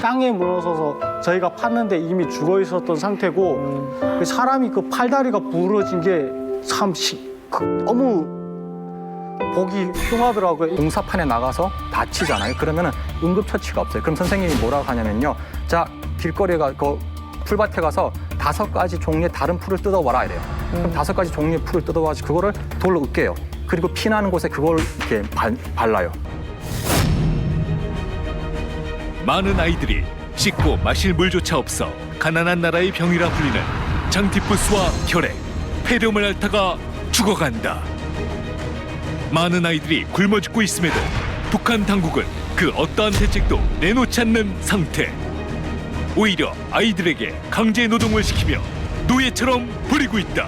강에 물러서서 저희가 팠는데 이미 죽어 있었던 상태고 그 사람이 그 팔다리가 부러진 게 참 너무 보기 흉하더라고요. 공사판에 나가서 다치잖아요. 그러면은 응급처치가 없어요. 그럼 선생님이 뭐라고 하냐면요. 자, 길거리에 그 풀밭에 가서 5가지 종류의 다른 풀을 뜯어와라 이래요. 그럼 5가지 종류의 풀을 뜯어와서 그거를 돌로 으깨요. 그리고 피나는 곳에 그걸 이렇게 발라요. 많은 아이들이 씻고 마실 물조차 없어 가난한 나라의 병이라 불리는 장티푸스와 혈액, 폐렴을 앓다가 죽어간다. 많은 아이들이 굶어 죽고 있음에도 북한 당국은 그 어떠한 대책도 내놓지 않는 상태. 오히려 아이들에게 강제 노동을 시키며 노예처럼 부리고 있다.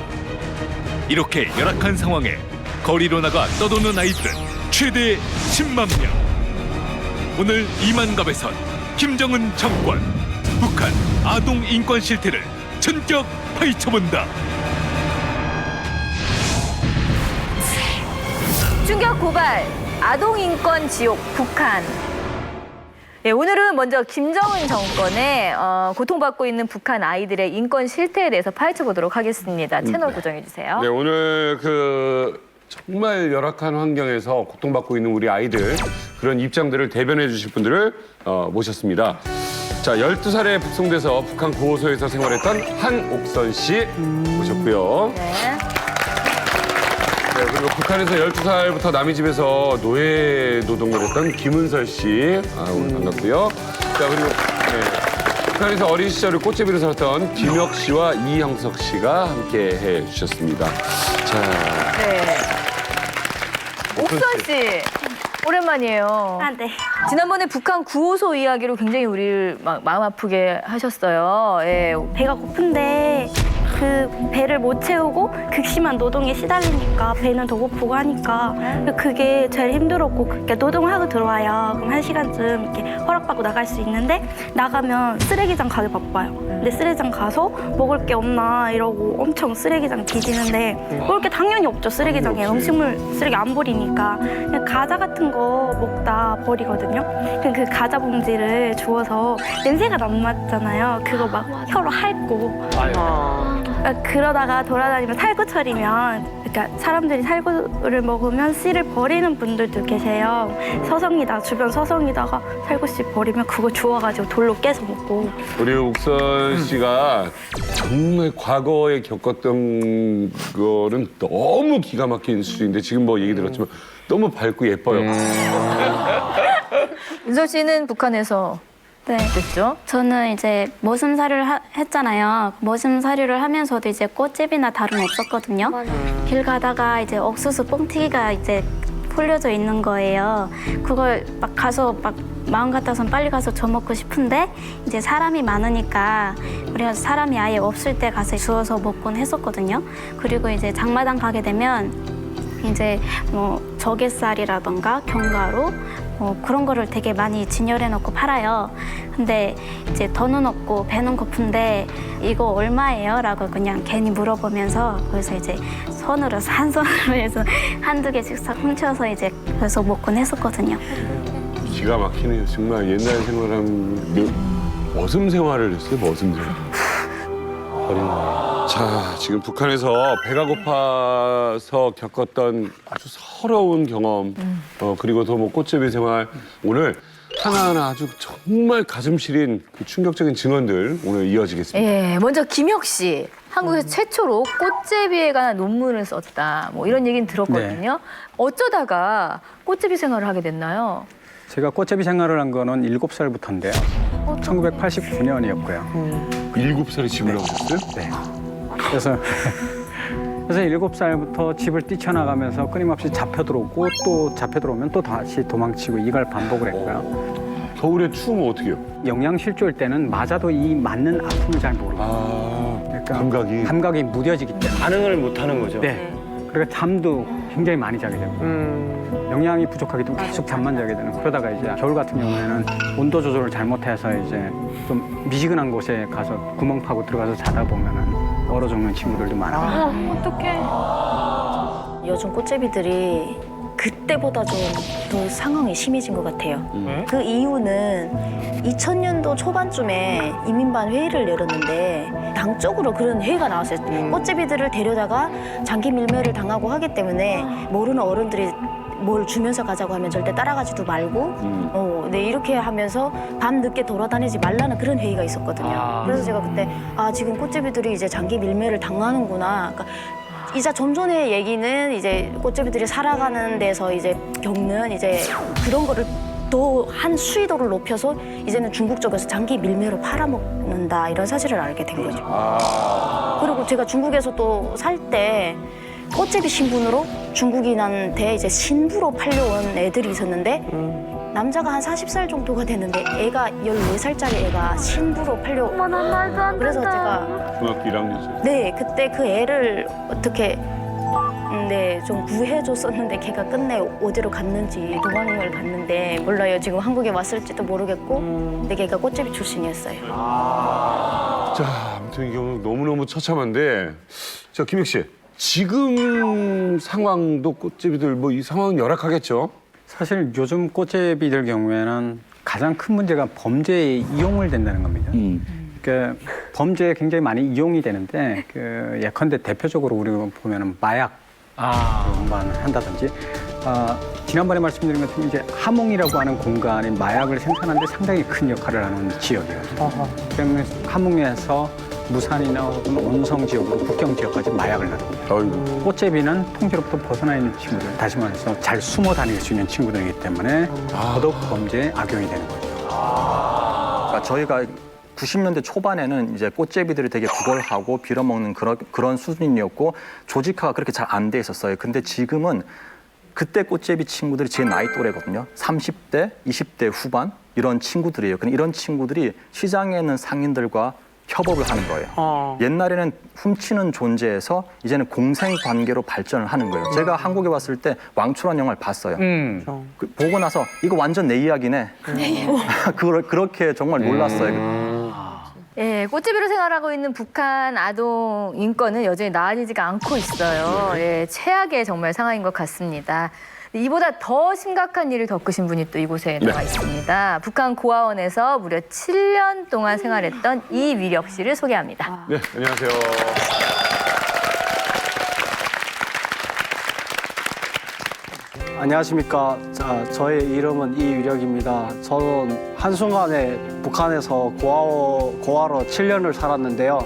이렇게 열악한 상황에 거리로 나가 떠도는 아이들은 최대 10만 명. 오늘 이만갑에선 김정은 정권 북한 아동 인권 실태를 전격 파헤쳐본다. 충격 고발, 아동 인권 지옥 북한. 네, 오늘은 먼저 김정은 정권의 고통받고 있는 북한 아이들의 인권 실태에 대해서 파헤쳐 보도록 하겠습니다. 채널 고정해 주세요. 네, 오늘 정말 열악한 환경에서 고통받고 있는 우리 아이들 그런 입장들을 대변해 주실 분들을 모셨습니다. 자, 12살에 북송돼서 북한 구호소에서 생활했던 한옥선 씨 모셨고요. 네. 네, 그리고 북한에서 12살부터 남의 집에서 노예 노동을 했던 김은설 씨 오늘 반갑고요. 자, 그리고 북한에서 어린 시절을 꽃제비로 살았던 김혁 씨와 이형석 씨가 함께 해주셨습니다. 자, 네. 옥선 씨, 오랜만이에요. 아, 네. 지난번에 북한 구호소 이야기로 굉장히 우리를 마음 아프게 하셨어요. 예. 배가 고픈데 그 배를 못 채우고 극심한 노동에 시달리니까 배는 더 고프고 하니까 그게 제일 힘들었고 그러니까 노동을 하고 들어와요. 그럼 1시간쯤 이렇게 허락받고 나갈 수 있는데 나가면 쓰레기장 가기 바빠요. 근데 쓰레기장 가서 먹을 게 없나 이러고 엄청 쓰레기장 뒤지는데 먹을 게 당연히 없죠. 쓰레기장에 음식물 쓰레기 안 버리니까 그냥 과자 같은 거 먹다 버리거든요. 그럼 그 과자 봉지를 주워서 냄새가 안 맡잖아요. 그거 막 혀로 핥고 그러다가 돌아다니면 살구철이면 그러니까 사람들이 살구를 먹으면 씨를 버리는 분들도 계세요. 서성이다 주변 서성이다가 살구씨 버리면 그거 주워가지고 돌로 깨서 먹고. 우리 옥선 씨가 정말 과거에 겪었던 거는 너무 기가 막힌 수준인데 지금 뭐 얘기 들었지만 너무 밝고 예뻐요. 은설 씨는 북한에서 네. 됐죠? 저는 이제 머슴살이를 했잖아요. 머슴살이를 하면서도 이제 꽃집이나 다름 없었거든요. 길 가다가 이제 옥수수 뻥튀기가 이제 풀려져 있는 거예요. 그걸 막 가서 막 마음 같아서는 빨리 가서 줘 먹고 싶은데 이제 사람이 많으니까 우리가 사람이 아예 없을 때 가서 주워서 먹곤 했었거든요. 그리고 이제 장마당 가게 되면 이제 뭐 조갯살이라던가 견과류 그런 거를 되게 많이 진열해 놓고 팔아요. 근데 이제 돈은 없고 배는 고픈데 이거 얼마예요? 라고 그냥 괜히 물어보면서 그래서 이제 손으로 한 손으로 해서 한두 개씩 싹 훔쳐서 이제 그래서 먹곤 했었거든요. 기가 막히네요. 정말 옛날 생활하면 머슴 생활을 했어요. 머슴 생활. 자, 지금 북한에서 배가 고파서 겪었던 아주 서러운 경험, 그리고 또 뭐 꽃제비 생활, 오늘 하나하나 아주 정말 가슴 시린 그 충격적인 증언들 오늘 이어지겠습니다. 예, 먼저 김혁 씨. 한국에서 최초로 꽃제비에 관한 논문을 썼다. 뭐 이런 얘기는 들었거든요. 어쩌다가 꽃제비 생활을 하게 됐나요? 제가 꽃제비 생활을 한 거는 7살부터인데요. 1989년이었고요. 7살에 집을 나오셨어요? 네. 그래서 7살부터 집을 뛰쳐나가면서 끊임없이 잡혀 들어오고 또 잡혀 들어오면 또 다시 도망치고 이걸 반복을 했고요. 겨울에 추우면 어떻게 해요? 영양실조일 때는 맞아도 이 맞는 아픔을 잘 모르고 그러니까 감각이 무뎌지기 때문에 반응을 못 하는 거죠. 네. 그러니까 잠도 굉장히 많이 자게 되고 영양이 부족하기 때문에 계속 잠만 자게 되는. 그러다가 이제 겨울 같은 경우에는 온도 조절을 잘못해서 이제 좀 미지근한 곳에 가서 구멍 파고 들어가서 자다 보면은 얼어 죽는 친구들도 많아요. 어떡해. 요즘 꽃제비들이 그때보다 좀 더 상황이 심해진 것 같아요. 그 이유는 2000년도 초반쯤에 이민반 회의를 열었는데 당적으로 그런 회의가 나왔어요. 꽃제비들을 데려다가 장기 밀매를 당하고 하기 때문에 모르는 어른들이 뭘 주면서 가자고 하면 절대 따라가지도 말고 네, 이렇게 하면서 밤 늦게 돌아다니지 말라는 그런 회의가 있었거든요. 그래서 제가 그때 지금 꽃제비들이 이제 장기 밀매를 당하는구나. 그러니까 이자 좀 전의 얘기는 이제 꽃제비들이 살아가는 데서 이제 겪는 이제 그런 거를 또 한 수위도를 높여서 이제는 중국 쪽에서 장기 밀매로 팔아먹는다 이런 사실을 알게 된 거죠. 그리고 제가 중국에서 또 살 때 꽃제비 신분으로 중국인한테 이제 신부로 팔려온 애들이 있었는데 남자가 한 40살 정도가 됐는데 애가 14살짜리 애가 신부로 팔려. 그래서 제가 중학교 1학년이죠. 네, 그때 그 애를 어떻게 네, 좀 구해줬었는데 걔가 끝내 어디로 갔는지 도망을 갔는데 몰라요. 지금 한국에 왔을지도 모르겠고 근데 걔가 꽃제비 출신이었어요. 자, 아무튼 이 경우 너무너무 처참한데, 자, 김혁 씨. 지금 상황도 꽃제비들 뭐 이 상황은 열악하겠죠? 사실 요즘 꽃제비들 경우에는 가장 큰 문제가 범죄에 이용을 된다는 겁니다. 그 범죄에 굉장히 많이 이용이 되는데 그 예컨대 대표적으로 우리가 보면은 마약 만 한다든지 지난번에 말씀드린 것처럼 이제 하몽이라고 하는 공간이 마약을 생산하는 데 상당히 큰 역할을 하는 지역이에요. 때문에 하몽에서 무산이나 혹은 온성 지역으로 국경 지역까지 마약을 나릅니다. 꽃제비는 통제로부터 벗어나 있는 친구들, 다시 말해서 잘 숨어 다닐 수 있는 친구들이기 때문에 더더욱 범죄에 악용이 되는 거죠. 그러니까 저희가 90년대 초반에는 이제 꽃제비들이 되게 구걸하고 빌어먹는 그런 수준이었고 조직화가 그렇게 잘 안 돼 있었어요. 근데 지금은 그때 꽃제비 친구들이 제 나이 또래거든요. 30대, 20대 후반 이런 친구들이에요. 근데 이런 친구들이 시장에 있는 상인들과 협업을 하는 거예요. 옛날에는 훔치는 존재에서 이제는 공생 관계로 발전을 하는 거예요. 제가 한국에 왔을 때 왕초라는 영화를 봤어요. 보고 나서 이거 완전 내 이야기네. 그렇게 정말 놀랐어요. 예, 꽃제비로 생활하고 있는 북한 아동 인권은 여전히 나아지지가 않고 있어요. 예, 최악의 정말 상황인 것 같습니다. 이보다 더 심각한 일을 겪으신 분이 또 이곳에 나와 있습니다. 북한 고아원에서 무려 7년 동안 생활했던 이위력 씨를 소개합니다. 네, 안녕하세요. 안녕하십니까. 자, 저의 이름은 이위력입니다. 저는 한순간에 북한에서 고아로 7년을 살았는데요.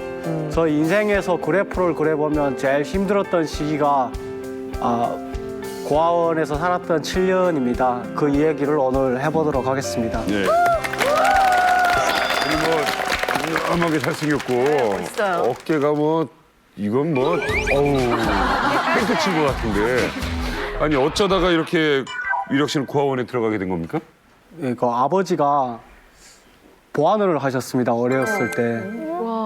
저 인생에서 그래프를 그려보면 제일 힘들었던 시기가 고아원에서 살았던 7년입니다. 그 이야기를 오늘 해보도록 하겠습니다. 네. 뭐 깜깜하게 잘생겼고 멋있어요. 어깨가 뭐 이건 뭐 탱크 친 것 같은데 아니 어쩌다가 이렇게 위력 씨는 고아원에 들어가게 된 겁니까? 그 아버지가 보안을 하셨습니다. 어렸을 때.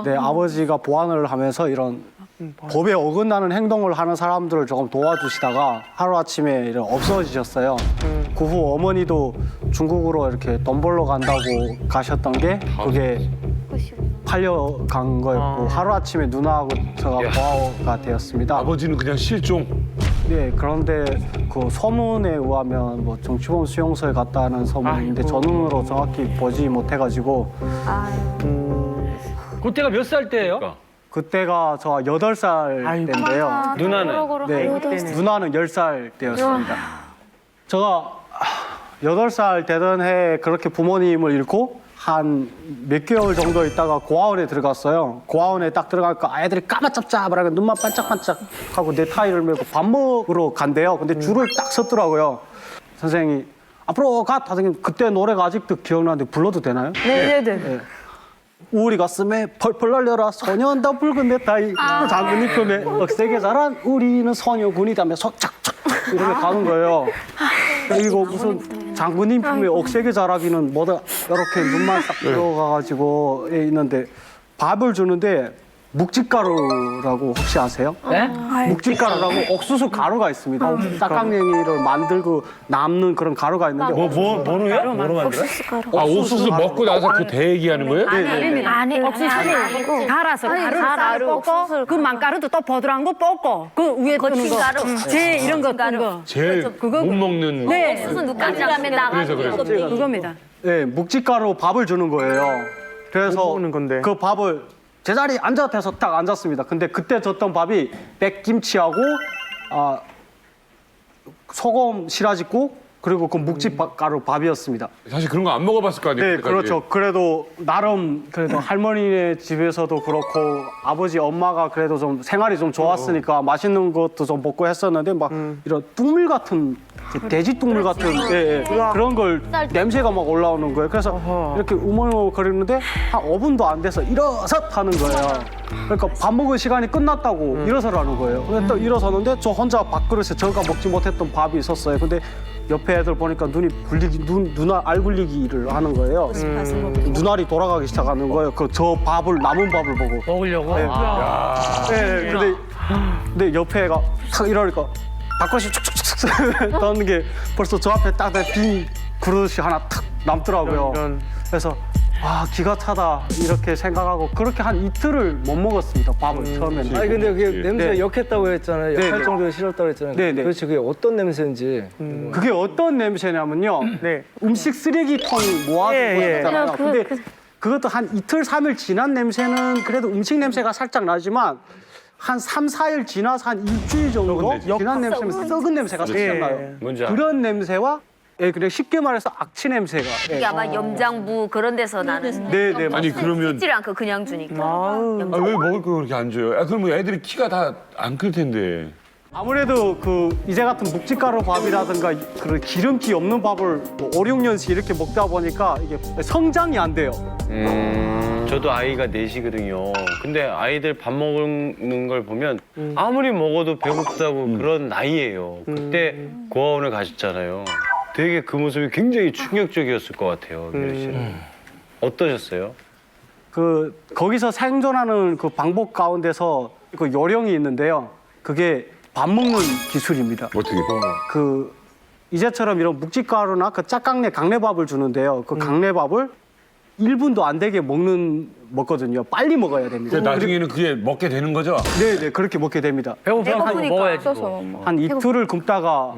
네, 아버지가 보안을 하면서 이런 법에 어긋나는 행동을 하는 사람들을 조금 도와주시다가 하루아침에 없어지셨어요. 그 후 어머니도 중국으로 이렇게 돈 벌러 간다고 가셨던 게 그게 팔려간 거였고 하루아침에 누나하고 제가 고아가 되었습니다. 아버지는 그냥 실종. 네, 그런데 그 소문에 의하면 뭐 정치범 수용소에 갔다는 소문인데 저 눈으로 정확히 보지 못해가지고 그때가 몇 살 때예요? 그때가 저 8살 때인데요. 누나는? 네, 누나는 10살 때였습니다. 제가 8살 되던 해에 그렇게 부모님을 잃고 한 몇 개월 정도 있다가 고아원에 들어갔어요. 고아원에 딱 들어가니까 아이들이 까맣잡잡하고 눈만 반짝반짝하고 넥타이를 메고 밥 먹으러 간대요. 근데 줄을 딱 섰더라고요. 선생님이 앞으로 가! 선생님 그때 노래가 아직도 기억나는데 불러도 되나요? 네네네. 우리 가슴에 펄펄 날려라 소년다 붉은 넥타이 장군님 품에 억세게 자란 우리는 소녀군이다며 착착 이렇게 가는 거예요. 이거 무슨 장군님 품에 억세게 자라기는 뭐다 이렇게 눈만 싹 들어가가지고 있는데 밥을 주는데 묵직가루라고 혹시 아세요? 네? 묵직가루라고 옥수수 가루가 있습니다. 짝강냉이를 만들고 남는 그런 가루가 있는데 뭐로요? 뭐로 만들어요? 아, 옥수수 먹고 나서 그 대 얘기하는 거예요? 아니 옥수수를 아니고 갈아서 가루를 쌀을 볶고 그 망가루도 또 보드라운 거 볶고 그 위에 뜨는 거 거친가루. 제 이런 거 뜨는 거 제일 그거- 못 먹는 네 옥수수 누까지라면 나가는 그래서. 그겁니다. 네, 묵직가루 밥을 주는 거예요. 그래서 먹는 건데. 그 밥을 제자리에 앉아서 딱 앉았습니다. 근데 그때 줬던 밥이 백김치하고 소금 시라짓국 그리고 그 묵직가루 밥이었습니다. 사실 그런 거 안 먹어봤을 거 아니에요? 네, 그때까지. 그렇죠. 그래도 나름 그래도 할머니네 집에서도 그렇고 아버지 엄마가 그래도 좀 생활이 좀 좋았으니까 맛있는 것도 좀 먹고 했었는데 막 이런 뚝물 같은 돼지 뚝물 같은 예, 그런 걸 냄새가 막 올라오는 거예요. 그래서 이렇게 우물우물거리는데 한 5분도 안 돼서 일어서 하는 거예요. 그러니까 밥 먹을 시간이 끝났다고 일어서라는 거예요. 근데 또 일어서는데 저 혼자 밥그릇에 저가 먹지 못했던 밥이 있었어요. 근데 옆에 애들 보니까 눈이 굴리기 눈알 알 굴리기를 하는 거예요. 눈알이 돌아가기 시작하는 거예요. 그 저 밥을 남은 밥을 보고. 먹으려고? 네, 근데 옆에 애가 탁 이러니까 밥그릇이 축축축축 떠는 게 벌써 저 앞에 딱 빈 그릇이 하나 탁 남더라고요. 이런. 그래서 기가 차다 이렇게 생각하고 그렇게 한 이틀을 못 먹었습니다. 밥을 처음에는. 아니 근데 그게 냄새가 네. 역했다고 했잖아요. 역할 네, 네. 정도로 싫었다고 했잖아요. 네, 네. 도대체 그게 어떤 냄새인지. 그게 어떤 냄새냐면요. 네. 음식 쓰레기통 모아두고 예. 있잖아요. 근데 그것도 한 이틀, 3일 지난 냄새는 그래도 음식 냄새가 살짝 나지만 한 3, 4일 지나서 한 일주일 정도 지난 냄새면 썩은 냄새가 살짝 나요. 뭔지 알아. 그런 냄새와 그냥 쉽게 말해서 악취 냄새가. 이게 아마 염장부 그런 데서 나는. 네. 아니 그러면 씻질 않고 그냥 주니까. 아, 왜 먹을 거 그렇게 안 줘요? 그러면 애들이 키가 다 안 클 텐데. 아무래도 그 이제 같은 묵직가루 밥이라든가 그런 기름기 없는 밥을 뭐 5, 6년씩 이렇게 먹다 보니까 이게 성장이 안 돼요. 저도 아이가 넷이거든요. 근데 아이들 밥 먹는 걸 보면 아무리 먹어도 배고프다고 그런 나이예요. 그때 고아원을 가셨잖아요. 되게 그 모습이 굉장히 충격적이었을 것 같아요, 미래 씨는. 어떠셨어요? 그 거기서 생존하는 그 방법 가운데서 그 요령이 있는데요. 그게 밥 먹는 기술입니다. 어떻게? 그 이제처럼 이런 묵직가루나 그 짝강내 강내밥을 주는데요. 그 강내밥을 1분도 안 되게 먹거든요. 빨리 먹어야 됩니다. 근데 나중에는 그게 먹게 되는 거죠? 네, 그렇게 먹게 됩니다. 배고프니까. 먹어야지. 한 이틀을 굶다가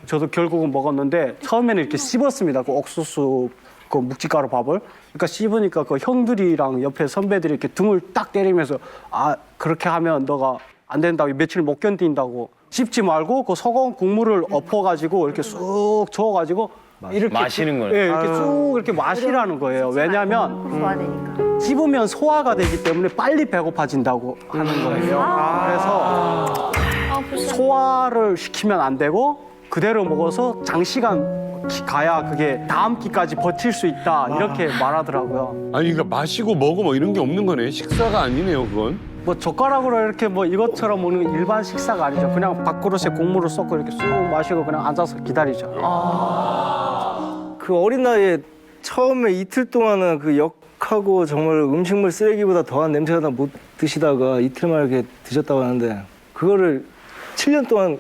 저도 결국은 먹었는데 처음에는 이렇게 씹었습니다. 그 옥수수 그 묵직가루 밥을. 그러니까 씹으니까 그 형들이랑 옆에 선배들이 이렇게 등을 딱 때리면서 그렇게 하면 너가 안 된다고 며칠 못 견딘다고 씹지 말고 그 소금 국물을 엎어가지고 이렇게 쑥 저어가지고 이렇게 마시는 거예요? 예, 이렇게 쑥 이렇게 마시라는 거예요. 왜냐하면 소화되니까. 씹으면 소화가 되기 때문에 빨리 배고파진다고 하는 거예요. 그래서 소화를 시키면 안 되고 그대로 먹어서 장시간 가야 그게 다음 끼까지 버틸 수 있다 이렇게 말하더라고요. 아니 그러니까 마시고 먹어 뭐 이런 게 없는 거네. 식사가 아니네요, 그건. 뭐 젓가락으로 이렇게 뭐 이것처럼 먹는 일반 식사가 아니죠. 그냥 밥그릇에 국물을 쏟고 이렇게 쑥 마시고 그냥 앉아서 기다리죠. 그 어린 나이에 처음에 이틀 동안은 그 역하고 정말 음식물 쓰레기보다 더한 냄새가 못 드시다가 이틀 만에 이렇게 드셨다고 하는데 그거를 7년 동안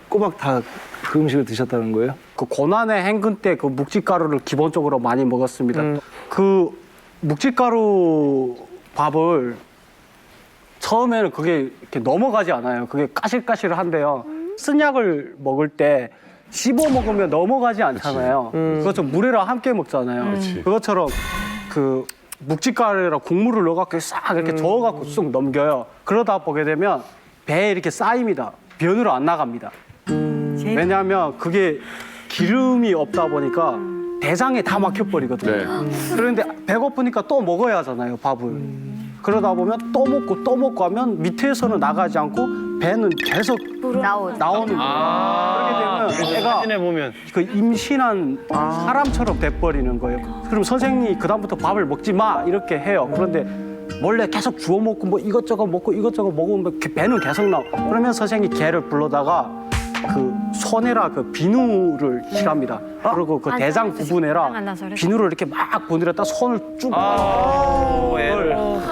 꼬박 다 그 음식을 드셨다는 거예요? 그 고난의 행군 때 그 묵직가루를 기본적으로 많이 먹었습니다. 그 묵직가루 밥을 처음에는 그게 이렇게 넘어가지 않아요. 그게 까실까실한데요. 쓴약을 먹을 때 씹어 먹으면 넘어가지 않잖아요. 그것처럼 물이랑 함께 먹잖아요. 그것처럼 그 묵직가루랑 국물을 넣어갖고 싹 이렇게 저어갖고 쑥 넘겨요. 그러다 보게 되면 배에 이렇게 쌓입니다. 변으로 안 나갑니다. 왜냐하면 그게 기름이 없다 보니까 대장에 다 막혀버리거든요. 네. 그런데 배고프니까 또 먹어야 하잖아요, 밥을. 그러다 보면 또 먹고 하면 밑에서는 나가지 않고 배는 계속 나오는 거예요. 그렇게 되면 애가 사진에 보면 그 임신한 사람처럼 돼버리는 거예요. 그럼 선생님이 그다음부터 밥을 먹지 마 이렇게 해요. 그런데 몰래 계속 주워 먹고 뭐 이것저것 먹으면 배는 계속 나와. 그러면 선생님이 개를 불러다가 그 소내라 그 비누를 칠합니다. 그리고 그 대장 부분에라 비누를 이렇게 막 보내렸다 손을 쭉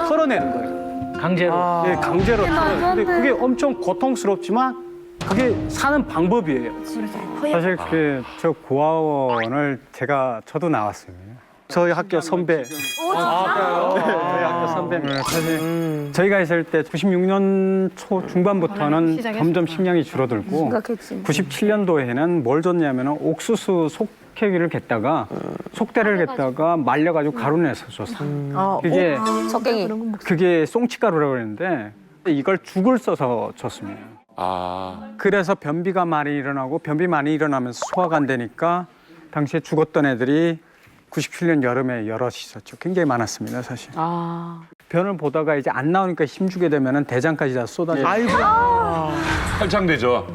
털어내는 거예요. 강제로. 예, 강제로 틀어요. 근데 그게 엄청 고통스럽지만 그게 사는 방법이에요. 사실 저 고아원을 저도 나왔습니다. 저희 학교 선배. 저희 학교 선배. 사실 저희가 있을 때 96년 초 중반부터는 점점 식량이 줄어들고 97년도에는 뭘 줬냐면 옥수수 속회기를 겠다가 속대를 겠다가 말려가지고 가루 내서 줬어요. 그게 송치가루라고 그랬는데 이걸 죽을 써서 줬습니다. 그래서 변비가 많이 일어나고 변비 많이 일어나면서 소화가 안 되니까 당시에 죽었던 애들이 97년 여름에 여럿이 있었죠. 굉장히 많았습니다, 사실. 변을 보다가 이제 안 나오니까 힘주게 되면은 대장까지 다 쏟아져. 아이고. 팔창되죠.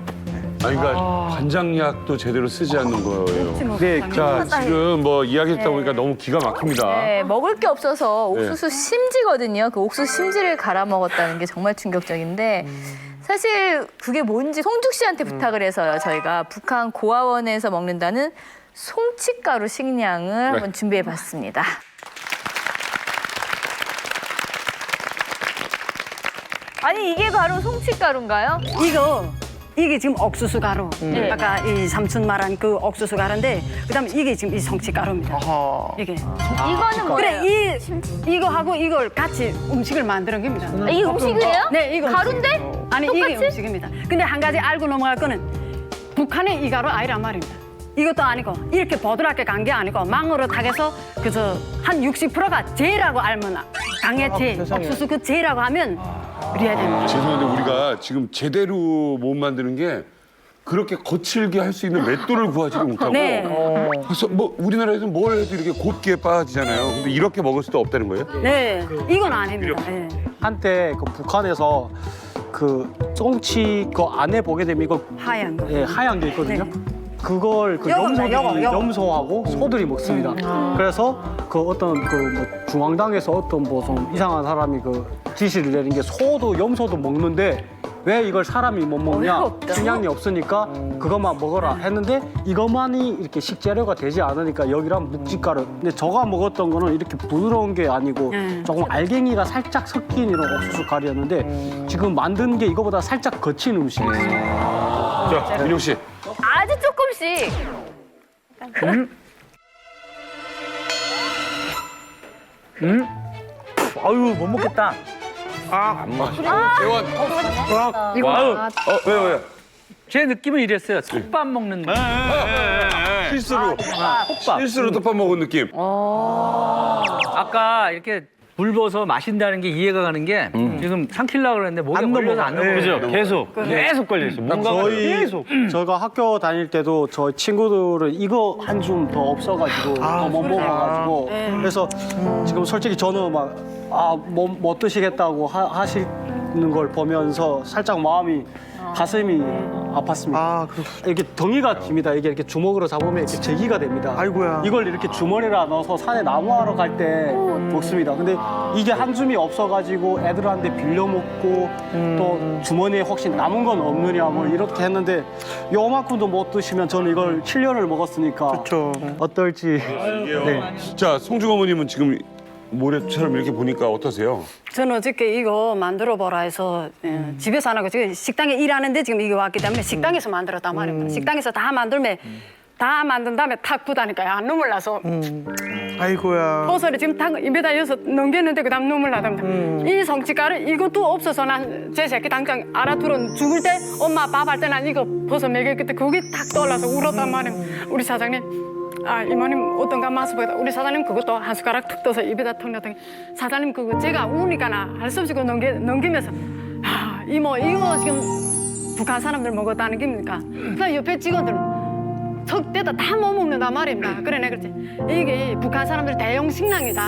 그러니까 관장약도 제대로 쓰지 않는 거예요. 네, 자, 지금 뭐 이야기 듣다 보니까 너무 기가 막힙니다. 네, 먹을 게 없어서 옥수수 심지거든요. 그 옥수수 심지를 갈아 먹었다는 게 정말 충격적인데 사실 그게 뭔지 송죽 씨한테 부탁을 해서요. 저희가 북한 고아원에서 먹는다는 송치가루 식량을 한번 준비해봤습니다. 아니 이게 바로 송치가루인가요? 이게 지금 옥수수 가루. 아까 이 삼촌 말한 그 옥수수 가루인데 그다음에 이게 지금 이 성치가루입니다. 이게. 이거는 뭐예요? 그래 이거하고 이걸 같이 음식을 만드는 겁니다. 이게 음식이에요? 네, 이거 가루인데? 음식이에요. 아니 똑같이? 이게 음식입니다. 근데 한 가지 알고 넘어갈 거는 북한의 이 가루 아니란 말입니다. 이것도 아니고 이렇게 보드랍게 간 게 아니고 망으로 타게서 그저 한 60%가 재라고 알면 당의 재, 옥수수 그 재라고 하면 그래야 됩니다. 죄송한데 우리가 지금 제대로 못 만드는 게 그렇게 거칠게 할 수 있는 맷돌을 구하지를 못하고 네. 그래서 뭐 우리나라에서는 뭘 해도 이렇게 곱게 빠지잖아요. 근데 이렇게 먹을 수도 없다는 거예요? 네, 이건 아닙니다. 네. 한때 그 북한에서 그 쫑치 그 안에 보게 되면 이거 하얀 거. 예, 하얀 게 있거든요. 그걸 그 요겁니다, 염소들이 요거. 염소하고 소들이 먹습니다. 그래서 그 어떤 그 뭐 중앙당에서 어떤 뭐 좀 이상한 사람이 그 지시를 내린 게 소도 염소도 먹는데 왜 이걸 사람이 못 먹냐? 식량이 없으니까 그것만 먹어라 했는데 이것만이 이렇게 식재료가 되지 않으니까 여기랑 묵직가루. 근데 저가 먹었던 거는 이렇게 부드러운 게 아니고 조금 알갱이가 살짝 섞인 이런 옥수수 가루였는데 지금 만든 게 이거보다 살짝 거친 음식이에요. 자, 민용 씨. 아주 조금씩. 아유, 못 먹겠다. 재원. 왜요? 제 느낌은 이랬어요. 솥밥 먹는 느낌. 실수로. 솥밥. 실수로 덮밥 먹은 느낌. 아까 이렇게 불버서 마신다는 게 이해가 가는 게 지금 삼키려고 그랬는데 목에 걸려서 안 넘어가요. 그죠? 계속 걸려 있어. 뭔가 계속. 저희가 학교 다닐 때도 저희 친구들은 이거 한 줌 더 없어가지고 더 못 먹어가지고 그래서 지금 솔직히 저는 못 드시겠다고 하시는 걸 보면서 살짝 마음이 가슴이 아팠습니다. 이렇게 덩이가 깁니다. 이게 이렇게 주먹으로 잡으면 이렇게 제기가 됩니다. 아이고야. 이걸 이렇게 주머니에다 넣어서 산에 나무하러 갈 때 먹습니다. 근데 이게 한 줌이 없어가지고 애들한테 빌려 먹고 또 주머니에 혹시 남은 건 없느냐 뭐 이렇게 했는데 요만큼도 못 드시면 저는 이걸 7년을 먹었으니까 어떨지. 네. 자, 송중 어머님은 지금 모래처럼 이렇게 보니까 어떠세요? 저는 어저께 이거 만들어 보라 해서 집에서 안 하고 지금 식당에 일하는데 지금 이게 왔기 때문에 식당에서 만들었단 말입니다. 식당에서 다 만들면 다 만든 다음에 탁 부다니까 안 눈물 나서 아이고야. 버섯을 지금 탁 입에다 여서 넘겼는데 그다음 눈물 나답니다. 이 성취가루 이것도 없어서 난 제 새끼 당장 알아들어 죽을 때 엄마 밥 할 때 난 이거 버섯 먹였을 때 그게 탁 떠올라서 울었단 말입니다. 우리 사장님. 이모님 어떤가 맛을 보겠다. 우리 사장님 그것도 한 숟가락 툭 떠서 입에다 턱 넣더니 사장님 그거 제가 우니까나 할 수 없이 그거 넘기면서 이모 이거 지금 북한 사람들 먹었다는 겁니까? 그 옆에 직원들 턱대다 다 못 먹는단 말입니다. 그래 내가 그랬지. 이게 북한 사람들 대용 식량이다.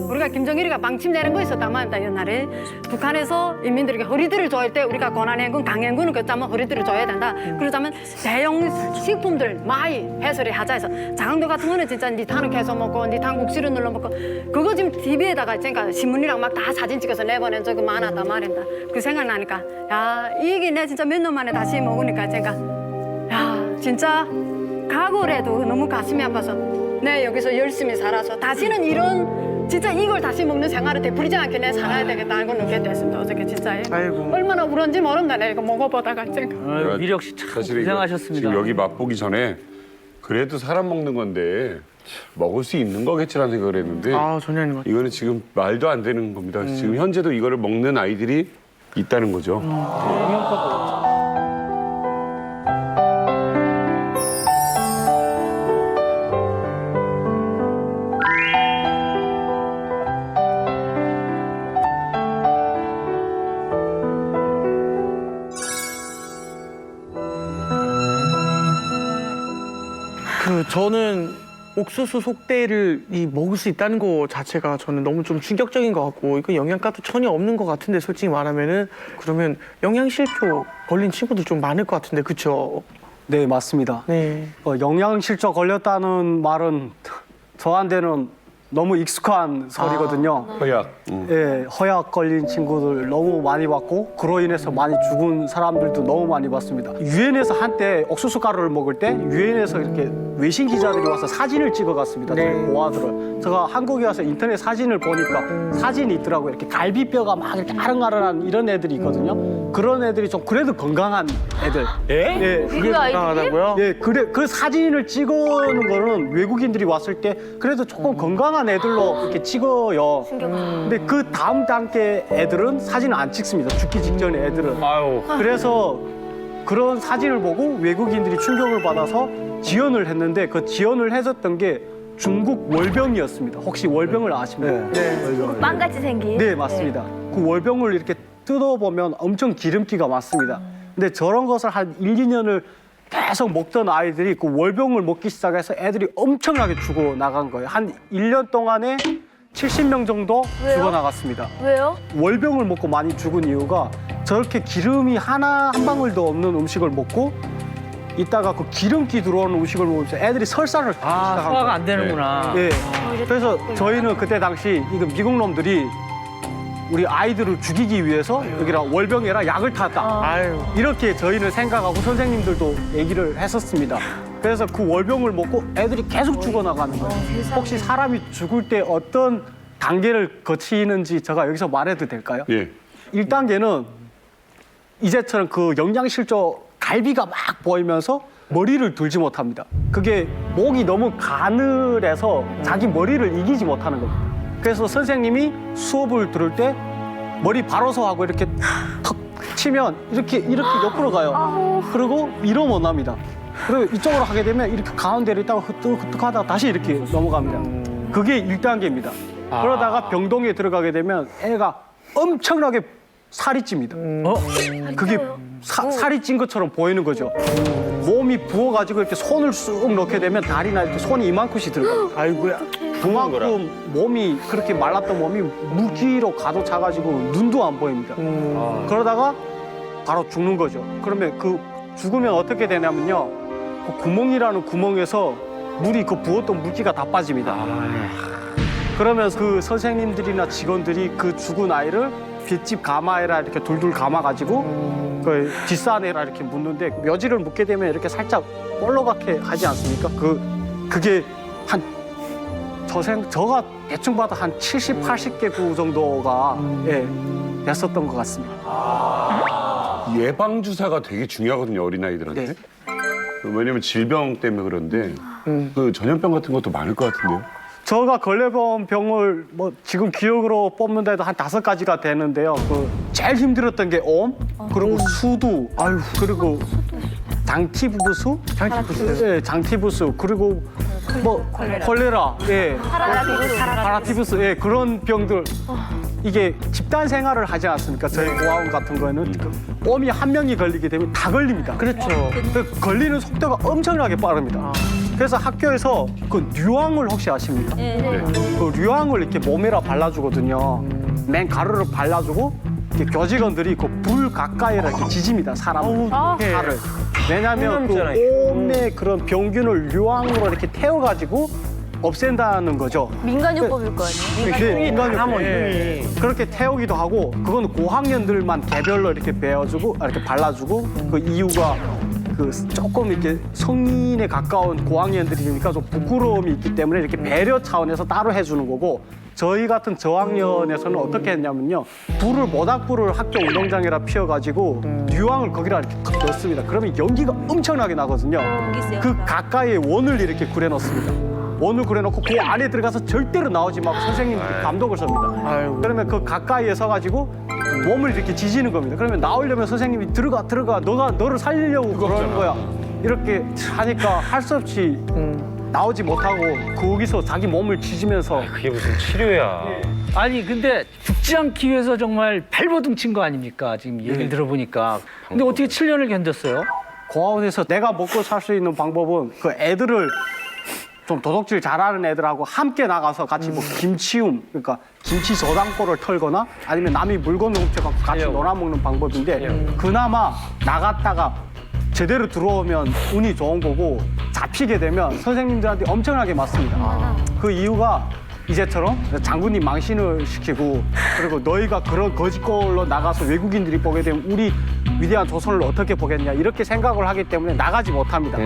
우리가 김정일이가 방침 내는 거 있었단 말입니다. 옛날에 북한에서 인민들에게 허리들을 줘야 때 우리가 고난행군 강행군을 걷자면 허리들을 줘야 된다. 그러자면 대용 식품들 많이 해소를 하자 해서 장항도 같은 거는 진짜 니탄은 계속 먹고 니탄 국시를 눌러 먹고 그거 지금 TV에다가 그러니까 신문이랑 막 다 사진 찍어서 내보낸 적이 많았단 말입니다. 그 생각나니까 야 이게 내 진짜 몇 년 만에 다시 먹으니까 제가 야 진짜 각오를 해도 너무 가슴이 아파서 내 여기서 열심히 살아서 다시는 이런 진짜 이걸 다시 먹는 생활을 되풀이지 않게 내 살아야 되겠다는 걸 느끼게 됐습니다. 어저께 진짜. 얼마나 울었는지 모른다 내가 먹어보다가 진짜. 아유, 미력 씨 참 사실 이거 고생하셨습니다. 지금 여기 맛보기 전에 그래도 사람 먹는 건데 먹을 수 있는 거겠지라는 생각을 했는데 전혀 아닌 것 같아요. 이거는 지금 말도 안 되는 겁니다. 지금 현재도 이거를 먹는 아이들이 있다는 거죠. 저는 옥수수 속대를 먹을 수 있다는 거 자체가 저는 너무 좀 충격적인 것 같고 이거 영양가도 전혀 없는 것 같은데 솔직히 말하면은 그러면 영양실조 걸린 친구들 좀 많을 것 같은데 그렇죠? 네, 맞습니다. 네. 영양실조 걸렸다는 말은 저한테는 너무 익숙한 설이거든요. 허약. 예, 허약 걸린 친구들 너무 많이 봤고 그로 인해서 많이 죽은 사람들도 너무 많이 봤습니다. 유엔에서 한때 옥수수 가루를 먹을 때 유엔에서 이렇게 외신 기자들이 와서 사진을 찍어갔습니다. 저희 고아들을. 제가 한국에 와서 인터넷 사진을 보니까 사진이 있더라고요. 이렇게 갈비뼈가 막 이렇게 아른아른한 이런 애들이 있거든요. 그런 애들이 좀 그래도 건강한 애들. 예? 그게 건강하다고요? 예, 그 사진을 찍어놓은 거는 외국인들이 왔을 때 그래도 조금 건강한 애들로 이렇게 찍어요. 근데 그 다음 단계 애들은 사진을 안 찍습니다. 죽기 직전에 애들은. 그래서 그런 사진을 보고 외국인들이 충격을 받아서 지원을 했는데 그 지원을 했었던 게 중국 월병이었습니다. 혹시 월병을 아십니까? 네. 빵같이 생긴. 네, 맞습니다. 그 월병을 이렇게 뜯어보면 엄청 기름기가 많습니다. 근데 저런 것을 한 1, 2년을 계속 먹던 아이들이 그 월병을 먹기 시작해서 애들이 엄청나게 죽어나간 거예요. 한 1년 동안에 70명 정도 왜요? 죽어나갔습니다. 왜요? 월병을 먹고 많이 죽은 이유가 저렇게 기름이 한 방울도 없는 음식을 먹고 이따가 그 기름기 들어오는 음식을 먹으면서 애들이 설사를 시작한 소화가 거예요. 안 되는구나. 예. 그래서 저희는 그때 당시 이거 미국 놈들이 우리 아이들을 죽이기 위해서 여기랑 월병에라 약을 탔다. 이렇게 저희는 생각하고 선생님들도 얘기를 했었습니다. 그래서 그 월병을 먹고 애들이 계속 죽어나가는 거예요. 혹시 사람이 죽을 때 어떤 단계를 거치는지 제가 여기서 말해도 될까요? 예. 1단계는 이제처럼 그 영양실조 갈비가 막 보이면서 머리를 들지 못합니다. 그게 목이 너무 가늘해서 자기 머리를 이기지 못하는 겁니다. 그래서 선생님이 수업을 들을 때 머리 바로서 하고 이렇게 턱 치면 이렇게 옆으로 가요. 그리고 위로 못 납니다. 그리고 이쪽으로 하게 되면 이렇게 가운데로 있다가 흐뜩흐뜩 하다가 다시 이렇게 넘어갑니다. 그게 1단계입니다. 그러다가 병동에 들어가게 되면 애가 엄청나게 살이 찝니다. 그게 살이 찐 것처럼 보이는 거죠. 몸이 부어가지고 이렇게 손을 쑥 넣게 되면 다리나 이렇게 손이 이만큼씩 들어가요. 아이고야. 그만큼 몸이 그렇게 말랐던 몸이 무기로 가득 차가지고 눈도 안 보입니다. 그러다가 바로 죽는 거죠. 그러면 그 죽으면 어떻게 되냐면요. 그 구멍이라는 구멍에서 물이 그 부었던 물기가 다 빠집니다. 그러면 그 선생님들이나 직원들이 그 죽은 아이를 볏짚 가마에라 이렇게 둘둘 감아가지고 그 뒷산에라 이렇게 묻는데 묘지를 묻게 되면 이렇게 살짝 볼록하게 하지 않습니까? 그게 한 저가 대충 봐도 한 70, 80개 구 정도가 됐었던 것 같습니다. 예방 주사가 되게 중요하거든요, 어린아이들한테. 네. 왜냐면 질병 때문에 그런데 그 전염병 같은 것도 많을 것 같은데요. 제가 걸레본 병을 뭐 지금 기억으로 뽑는다 해도 한 5가지가 되는데요. 그 제일 힘들었던 게 옴, 그리고 수두, 그리고 장티부스, 예, 장티부스, 그리고 뭐 콜레라, 예, 파라티부스, 예, 그런 병들. 이게 집단 생활을 하지 않습니까? 저희 고아원 같은 거에는 옴이 한 명이 걸리게 되면 다 걸립니다. 그렇죠. 걸리는 속도가 엄청나게 빠릅니다. 그래서 학교에서 그 류황을 혹시 아십니까? 그 류황을 이렇게 몸에다 발라주거든요. 맨 가루를 발라주고 이렇게 교직원들이 그 불 가까이를 이렇게 지집니다. 사람을, 살을. 왜냐하면 그 옴의 그런 병균을 류황으로 이렇게 태워가지고 없앤다는 거죠. 민간요법일 거 아니에요? 네, 민간요법. 그렇게 태우기도 하고 그건 고학년들만 개별로 이렇게 베어주고 이렇게 발라주고 그 이유가 그 조금 이렇게 성인에 가까운 고학년들이니까 좀 부끄러움이 있기 때문에 이렇게 배려 차원에서 따로 해주는 거고 저희 같은 저학년에서는 어떻게 했냐면요. 불을 모닥불을 학교 운동장에다 피워가지고 유황을 거기다 이렇게 탁 넣습니다. 그러면 연기가 엄청나게 나거든요. 그 가까이에 원을 이렇게 그려놓습니다. 원을 그려놓고 그 안에 들어가서 절대로 나오지 말고 선생님들이 감독을 섭니다. 그러면 그 가까이에 서가지고 몸을 이렇게 지지는 겁니다. 그러면 나오려면 선생님이 들어가 너를 살리려고 그러는 거야. 이렇게 하니까 할 수 없이 나오지 못하고 거기서 자기 몸을 지지면서 그게 무슨 치료야. 아니 근데 죽지 않기 위해서 정말 발버둥 친 거 아닙니까? 지금 얘기를 들어보니까. 근데 어떻게 7년을 견뎠어요? 고아원에서 내가 먹고 살 수 있는 방법은 그 애들을 좀 도둑질 잘하는 애들하고 함께 나가서 같이 뭐 김치움, 그러니까 김치 저당포를 털거나 아니면 남이 물건을 훔쳐갖고 같이 놀아먹는 방법인데 그나마 나갔다가 제대로 들어오면 운이 좋은 거고 잡히게 되면 선생님들한테 엄청나게 맞습니다. 그 이유가 이제처럼 장군님 망신을 시키고 그리고 너희가 그런 거짓골로 나가서 외국인들이 보게 되면 우리 위대한 조선을 어떻게 보겠냐 이렇게 생각을 하기 때문에 나가지 못합니다.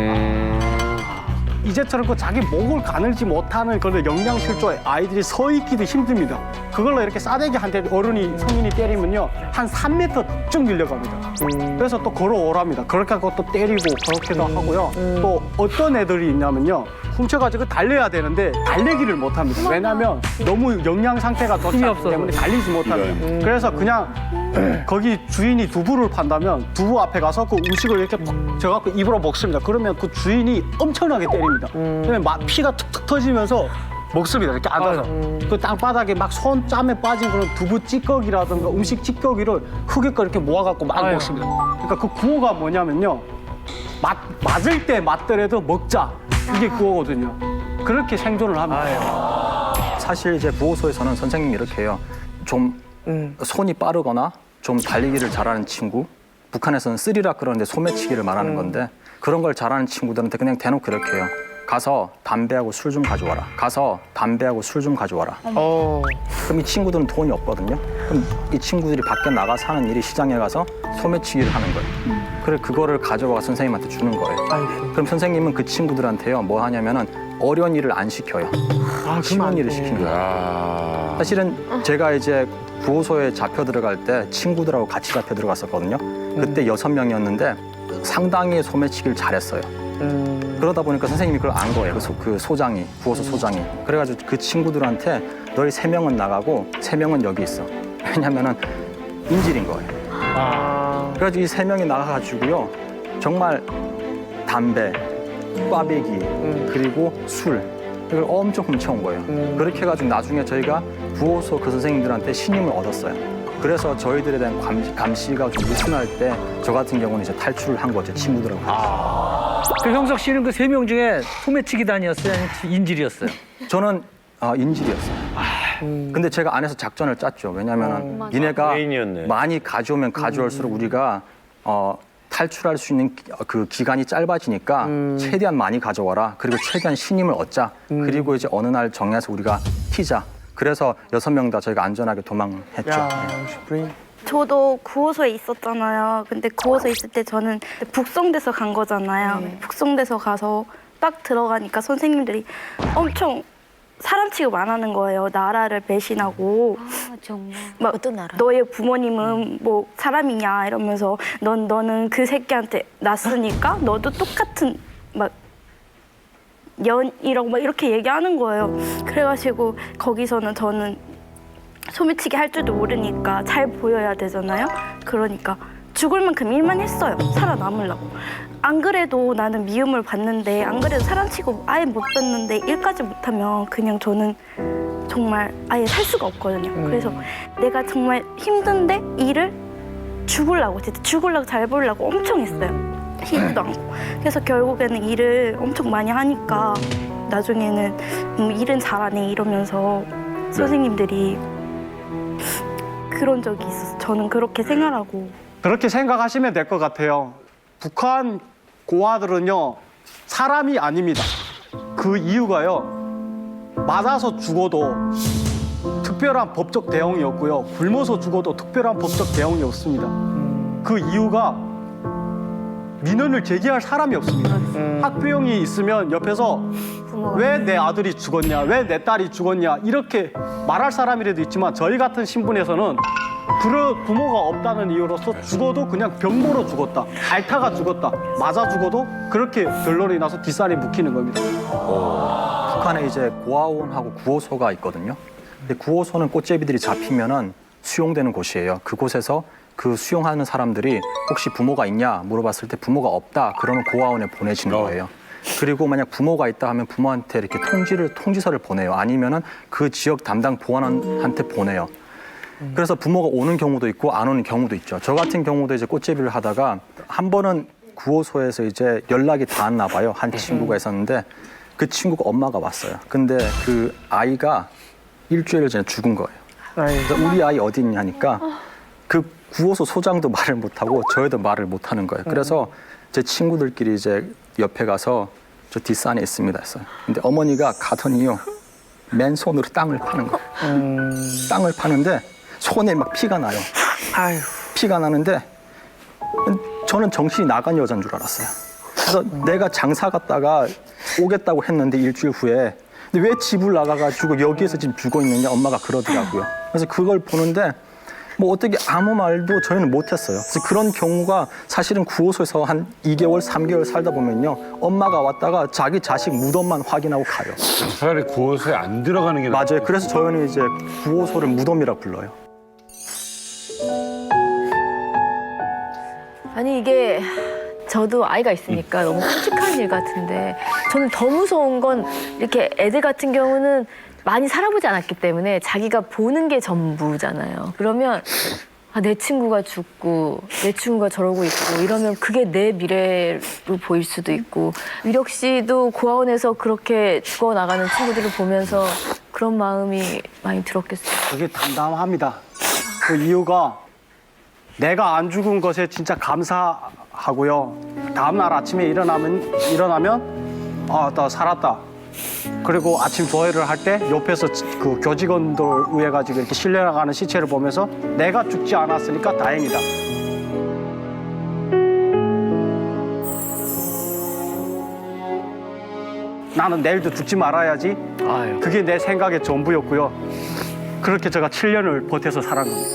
이제처럼 그 자기 목을 가늘지 못하는 그런 영양실조에 아이들이 서 있기도 힘듭니다. 그걸로 이렇게 싸대기 한 대 어른이 성인이 때리면요 한 3m 쭉 밀려갑니다. 그래서 또 걸어오랍니다. 그렇게 하고 또 때리고 그렇게도 하고요. 또 어떤 애들이 있냐면요 훔쳐가지고 달려야 되는데 달리기를 못합니다. 왜냐하면 너무 영양 상태가 좋지 않기 때문에 달리지 못합니다. 그래서 그냥 거기 주인이 두부를 판다면 두부 앞에 가서 그 음식을 이렇게 푹 져갖고 입으로 먹습니다. 그러면 그 주인이 엄청나게 때립니다. 그러면 피가 툭툭 터지면서 먹습니다. 이렇게 앉아서. 그 땅바닥에 막 손짬에 빠진 그런 두부 찌꺼기라든가 음식 찌꺼기를 흙에까 이렇게 모아갖고 막 먹습니다. 그러니까 그 구호가 뭐냐면요. 맞을 때 맞더라도 먹자. 이게 구호거든요. 그렇게 생존을 합니다. 사실 이제 보호소에서는 선생님이 이렇게 해요. 좀 손이 빠르거나 좀 달리기를 잘하는 친구, 북한에서는 쓰리락 그러는데 소매치기를 말하는 건데 그런 걸 잘하는 친구들한테 그냥 대놓고 이렇게 해요. 가서 담배하고 술 좀 가져와라. 가서 담배하고 술 좀 가져와라. 그럼 이 친구들은 돈이 없거든요. 그럼 이 친구들이 밖에 나가서 하는 일이 시장에 가서 소매치기를 하는 거예요. 그래 그거를 가져와 선생님한테 주는 거예요. 그럼 선생님은 그 친구들한테요 뭐 하냐면은 어려운 일을 안 시켜요. 쉬운 일을 시키는 거예요. 사실은 제가 이제 구호소에 잡혀 들어갈 때 친구들하고 같이 잡혀 들어갔었거든요. 그때 6명이었는데 상당히 소매치기를 잘했어요. 그러다 보니까 선생님이 그걸 안 거예요. 그 소장이, 구호소 소장이. 그래가지고 그 친구들한테 너희 3명은 나가고 3명은 여기 있어. 왜냐면은 인질인 거예요. 그래가지고 이 3명이 나가가지고요. 정말 담배, 꽈배기, 그리고 술. 이걸 엄청 훔쳐온 거예요. 그렇게 해가지고 나중에 저희가 구호소 그 선생님들한테 신임을 얻었어요. 그래서 저희들에 대한 감시가 좀 느슨할 때 저 같은 경우는 이제 탈출을 한 거죠. 친구들하고 같이. 그 형석 씨는 그 3명 중에 소매치기 단이었어요? 아니면 인질이었어요? 저는 인질이었어요. 근데 제가 안에서 작전을 짰죠. 왜냐하면 니네가 메인이었네. 많이 가져오면 가져올수록 우리가 탈출할 수 있는 그 기간이 짧아지니까 최대한 많이 가져와라. 그리고 최대한 신임을 얻자. 그리고 이제 어느 날 정해서 우리가 튀자. 그래서 6명 다 저희가 안전하게 도망했죠. 저도 구호소에 있었잖아요. 근데 구호소에 있을 때 저는 북송돼서 간 거잖아요. 북송돼서 가서 딱 들어가니까 선생님들이 엄청 사람 취급 안 하는 거예요. 나라를 배신하고. 정말. 막 어떤 나라? 너의 부모님은 뭐 사람이냐 이러면서 너는 그 새끼한테 낳았으니까 너도 똑같은 막 연이라고 막 이렇게 얘기하는 거예요. 그래가지고 거기서는 저는 소매치기 할 줄도 모르니까 잘 보여야 되잖아요. 그러니까 죽을 만큼 일만 했어요. 살아남으려고. 안 그래도 나는 미움을 받는데 안 그래도 사람 치고 아예 못 받는데 일까지 못하면 그냥 저는 정말 아예 살 수가 없거든요. 그래서 내가 정말 힘든데 일을 죽으려고 진짜 죽으려고 잘 보려고 엄청 했어요. 쉬지도 않고. 그래서 결국에는 일을 엄청 많이 하니까 나중에는 일은 잘하네 이러면서 선생님들이 그런 적이 있었어요. 저는 그렇게 생활하고. 그렇게 생각하시면 될 것 같아요. 북한 고아들은요 사람이 아닙니다. 그 이유가요 맞아서 죽어도 특별한 법적 대응이 없고요 굶어서 죽어도 특별한 법적 대응이 없습니다. 그 이유가 민원을 제기할 사람이 없습니다. 학부형이 있으면 옆에서 왜 내 아들이 죽었냐, 왜 내 딸이 죽었냐 이렇게 말할 사람이라도 있지만 저희 같은 신분에서는 부모가 없다는 이유로서 죽어도 그냥 병보로 죽었다, 앓다가 죽었다, 맞아 죽어도 그렇게 결론이 나서 뒷산에 묵히는 겁니다. 북한에 이제 고아원하고 구호소가 있거든요. 근데 구호소는 꽃제비들이 잡히면은 수용되는 곳이에요. 그곳에서 그 수용하는 사람들이 혹시 부모가 있냐 물어봤을 때 부모가 없다 그러면 고아원에 보내지는 거예요. 그리고 만약 부모가 있다 하면 부모한테 이렇게 통지서를 보내요. 아니면은 그 지역 담당 보안원한테 보내요. 그래서 부모가 오는 경우도 있고 안 오는 경우도 있죠. 저 같은 경우도 이제 꽃제비를 하다가 한 번은 구호소에서 이제 연락이 닿았나 봐요. 한 친구가 있었는데 그 친구가 엄마가 왔어요. 근데 그 아이가 일주일 전에 죽은 거예요. 그래서 우리 아이 어디 있냐니까 그 구호소 소장도 말을 못하고 저희도 말을 못하는 거예요. 그래서 제 친구들끼리 이제 옆에 가서 저 뒷산에 있습니다 했어요. 근데 어머니가 가더니요 맨손으로 땅을 파는 거예요. 땅을 파는데 손에 막 피가 나요. 피가 나는데 저는 정신이 나간 여자인 줄 알았어요. 그래서 내가 장사 갔다가 오겠다고 했는데 일주일 후에 근데 왜 집을 나가가지고 여기에서 지금 죽어 있느냐 엄마가 그러더라고요. 그래서 그걸 보는데 뭐 어떻게 아무 말도 저희는 못했어요. 그래서 그런 경우가 사실은 구호소에서 한 2개월, 3개월 살다 보면요. 엄마가 왔다가 자기 자식 무덤만 확인하고 가요. 차라리 구호소에 안 들어가는 게 맞아요. 그래서 저희는 이제 구호소를 무덤이라 불러요. 아니 이게 저도 아이가 있으니까 너무 끔찍한 일 같은데 저는 더 무서운 건 이렇게 애들 같은 경우는 많이 살아보지 않았기 때문에 자기가 보는 게 전부잖아요. 그러면 아, 내 친구가 죽고 내 친구가 저러고 있고 이러면 그게 내 미래로 보일 수도 있고 위력 씨도 고아원에서 그렇게 죽어나가는 친구들을 보면서 그런 마음이 많이 들었겠어요. 그게 담담합니다. 그 이유가 내가 안 죽은 것에 진짜 감사하고요. 다음날 아침에 일어나면 아, 나 살았다. 그리고 아침 조회를 할 때 옆에서 그 교직원들 위해 가지고 이렇게 실려나가는 시체를 보면서 내가 죽지 않았으니까 다행이다. 나는 내일도 죽지 말아야지. 그게 내 생각의 전부였고요. 그렇게 제가 7년을 버텨서 살은 겁니다.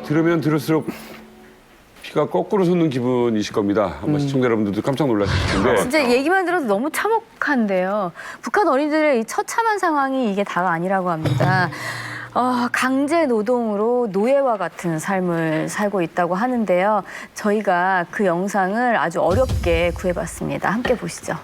들으면 들을수록 피가 거꾸로 솟는 기분이실 겁니다. 아마 시청자 여러분들도 깜짝 놀라실 텐데. 진짜 얘기만 들어도 너무 참혹한데요. 북한 어린이들의 이 처참한 상황이 이게 다가 아니라고 합니다. 강제 노동으로 노예와 같은 삶을 살고 있다고 하는데요. 저희가 그 영상을 아주 어렵게 구해봤습니다. 함께 보시죠.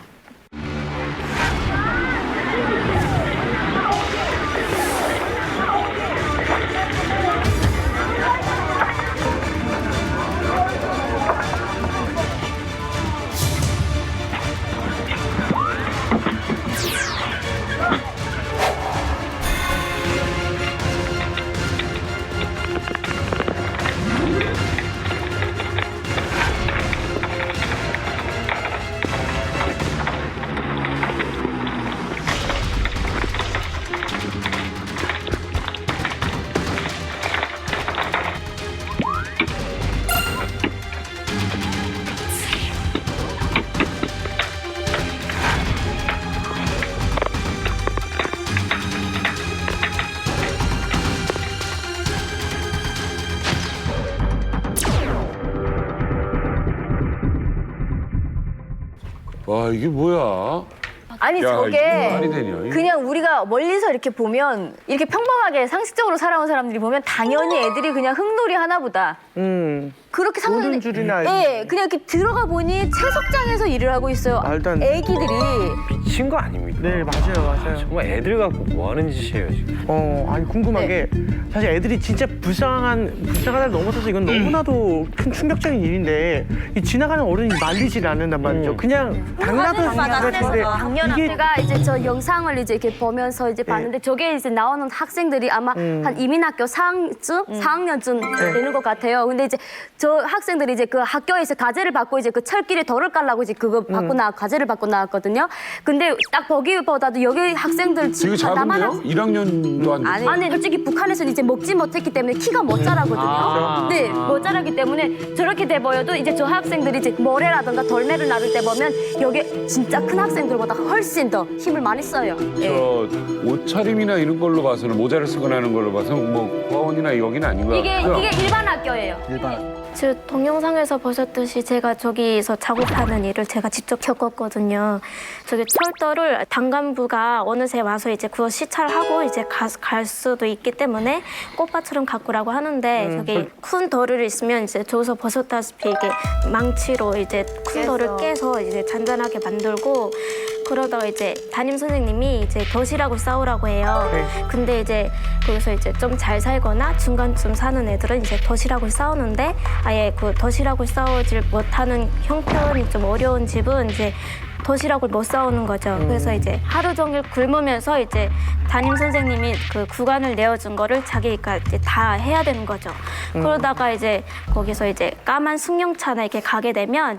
와, 이게 뭐야? 아니 야, 저게 이게 말이 되냐, 이게? 그냥 우리가 멀리서 이렇게 보면 이렇게 평범하게 상식적으로 살아온 사람들이 보면 당연히 애들이 그냥 흙놀이 하나 보다. 그렇게 상상이 예, 그냥 이렇게 들어가 보니 채석장에서 일을 하고 있어요. 말도 안 돼. 애기들이 미친 거 아닙니까? 네, 맞아요. 정말 애들 갖고 뭐 하는 짓이에요, 지금. 아니 궁금한 게 사실 애들이 진짜 불쌍하다를 넘어서서 이건 너무나도 큰 충격적인 일인데 이 지나가는 어른이 말리질 않는단 말이죠. 그냥 당연하다고 생각했는데 이게 제가 이제 저 영상을 이제 이렇게 보면서 이제 봤는데 저게 이제 나오는 학생들이 아마 한 이민학교 4학년쯤 되는 것 같아요. 근데 이제 저 학생들이 이제 그 학교에서 과제를 받고 이제 그 철길에 돌을 깔라고 이제 그거 받고 과제를 받고 나왔거든요. 근데 딱 거기보다도 여기 학생들 되게 작은데요? 1학년도 안 되죠? 아니 솔직히 북한에서는 이제 먹지 못했기 때문에 키가 못 자라거든요. 네, 못 자라기 때문에 저렇게 돼 보여도 이제 저 학생들이 이제 모래라든가 돌매를 나를 때 보면 여기 진짜 큰 학생들보다 훨씬 더 힘을 많이 써요. 예. 저 옷차림이나 이런 걸로 봐서는 모자를 쓰거나 하는 걸로 봐서는 뭐 고아원이나 여기는 아닌 것 같고요. 이게 일반 학교예요. 일반. 저 동영상에서 보셨듯이 제가 저기서 작업하는 일을 제가 직접 겪었거든요. 저기 철도를 당간부가 어느새 와서 이제 그거 시찰하고 이제 갈 수도 있기 때문에 꽃밭처럼 가꾸라고 하는데 저기 큰 돌을 있으면 이제 저기서 보셨다시피 이게 망치로 이제 큰 돌을 깨서 이제 잔잔하게 만들고 그러다가 이제 담임 선생님이 이제 도시락을 싸우라고 해요. 근데 이제 거기서 이제 좀 잘 살거나 중간쯤 사는 애들은 이제 도시락을 싸우는데 아예 그 도시락을 싸우질 못하는 형편이 좀 어려운 집은 이제 도시락을 못 싸우는 거죠. 그래서 이제 하루 종일 굶으면서 이제 담임 선생님이 그 구간을 내어준 거를 자기가 이제 다 해야 되는 거죠. 그러다가 이제 거기서 이제 까만 승용차나 이렇게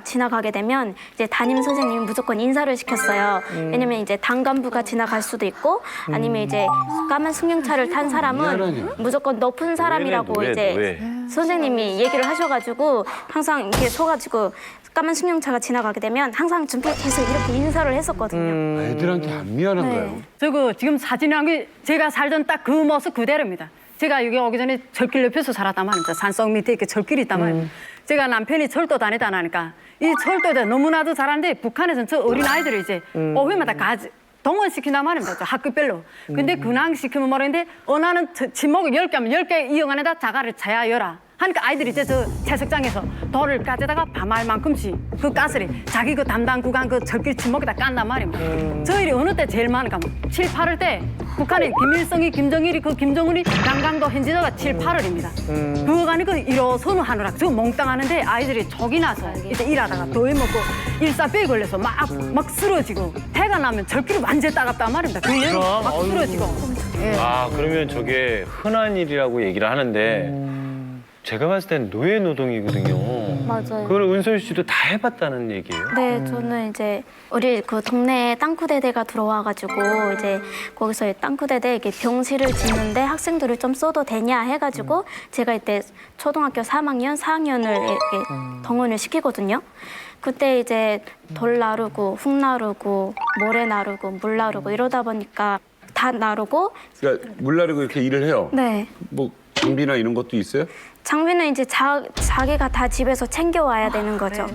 지나가게 되면 이제 담임 선생님이 무조건 인사를 시켰어요. 왜냐면 이제 당간부가 지나갈 수도 있고 아니면 이제 까만 승용차를 탄 사람은 무조건 높은 사람이라고 이제 선생님이 얘기를 하셔가지고 항상 이렇게 서가지고 까만 승용차가 지나가게 되면 항상 준비해서 이렇게 인사를 했었거든요. 애들한테 안 미안한가요? 저거 지금 사진이란 게 제가 살던 딱 그 모습 그대로입니다. 제가 여기 오기 전에 철길 옆에서 살았단 말입니다. 산속 밑에 이렇게 철길이 있단 말이에요. 제가 남편이 철도 다니다 나니까 이 철도에 너무나도 잘하는데 북한에서는 저 어린 아이들을 이제 오후마다 동원시킨단 말입니다. 저 학급별로. 근데 근황 시키면 뭐라는데 나는 침묵을 10개 하면 10개 이 영안에다 자갈을 차야 열어. 하니까 아이들이 이제 저 채석장에서 돌을 까져다가 밤알만큼씩 그 가스를 자기 그 담당 구간 그 철길 침묵에다 깐단 말입니다. 저 일이 어느 때 제일 많은가 하면 7, 8월 때 북한에 김일성이, 김정일이, 그 김정은이 강강도 현지자가 7, 8월입니다. 그거 가니까 일어서는 하느라 저 몽땅 하는데 아이들이 족이 나서 이제 일하다가 더위 먹고 일사병이 걸려서 막 쓰러지고 해가 나면 절길이 완전히 따갑단 말입니다. 그 여름 막 쓰러지고. 예. 아 그러면 저게 흔한 일이라고 얘기를 하는데 제가 봤을 땐 노예 노동이거든요. 맞아요. 그걸 은솔 씨도 다 해봤다는 얘기예요? 네, 저는 이제 우리 그 동네에 땅구대대가 들어와가지고 이제 거기서 땅구대대 이렇게 병실을 짓는데 학생들을 좀 써도 되냐 해가지고 제가 이때 초등학교 3학년, 4학년을 이렇게 동원을 시키거든요. 그때 이제 돌 나르고 흙 나르고 모래 나르고 물 나르고 이러다 보니까 다 나르고. 그러니까 물 나르고 이렇게 일을 해요? 네. 뭐 장비나 이런 것도 있어요? 장비는 이제 자기가 다 집에서 챙겨와야 되는 거죠.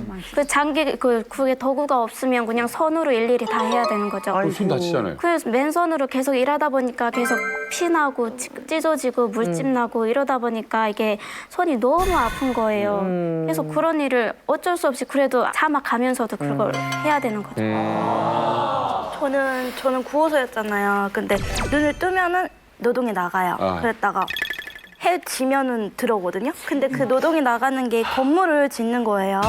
그 그게 도구가 없으면 그냥 손으로 일일이 다 해야 되는 거죠. 손 다치잖아요. 그래서 맨손으로 계속 일하다 보니까 계속 피나고 찢어지고 물집 나고 이러다 보니까 이게 손이 너무 아픈 거예요. 그래서 그런 일을 어쩔 수 없이 그래도 참아가면서도 그걸 해야 되는 거죠. 저는 구호소였잖아요. 근데 눈을 뜨면은 노동에 나가요. 그랬다가 해 지면은 들어오거든요. 근데 그 노동이 나가는 게 건물을 짓는 거예요.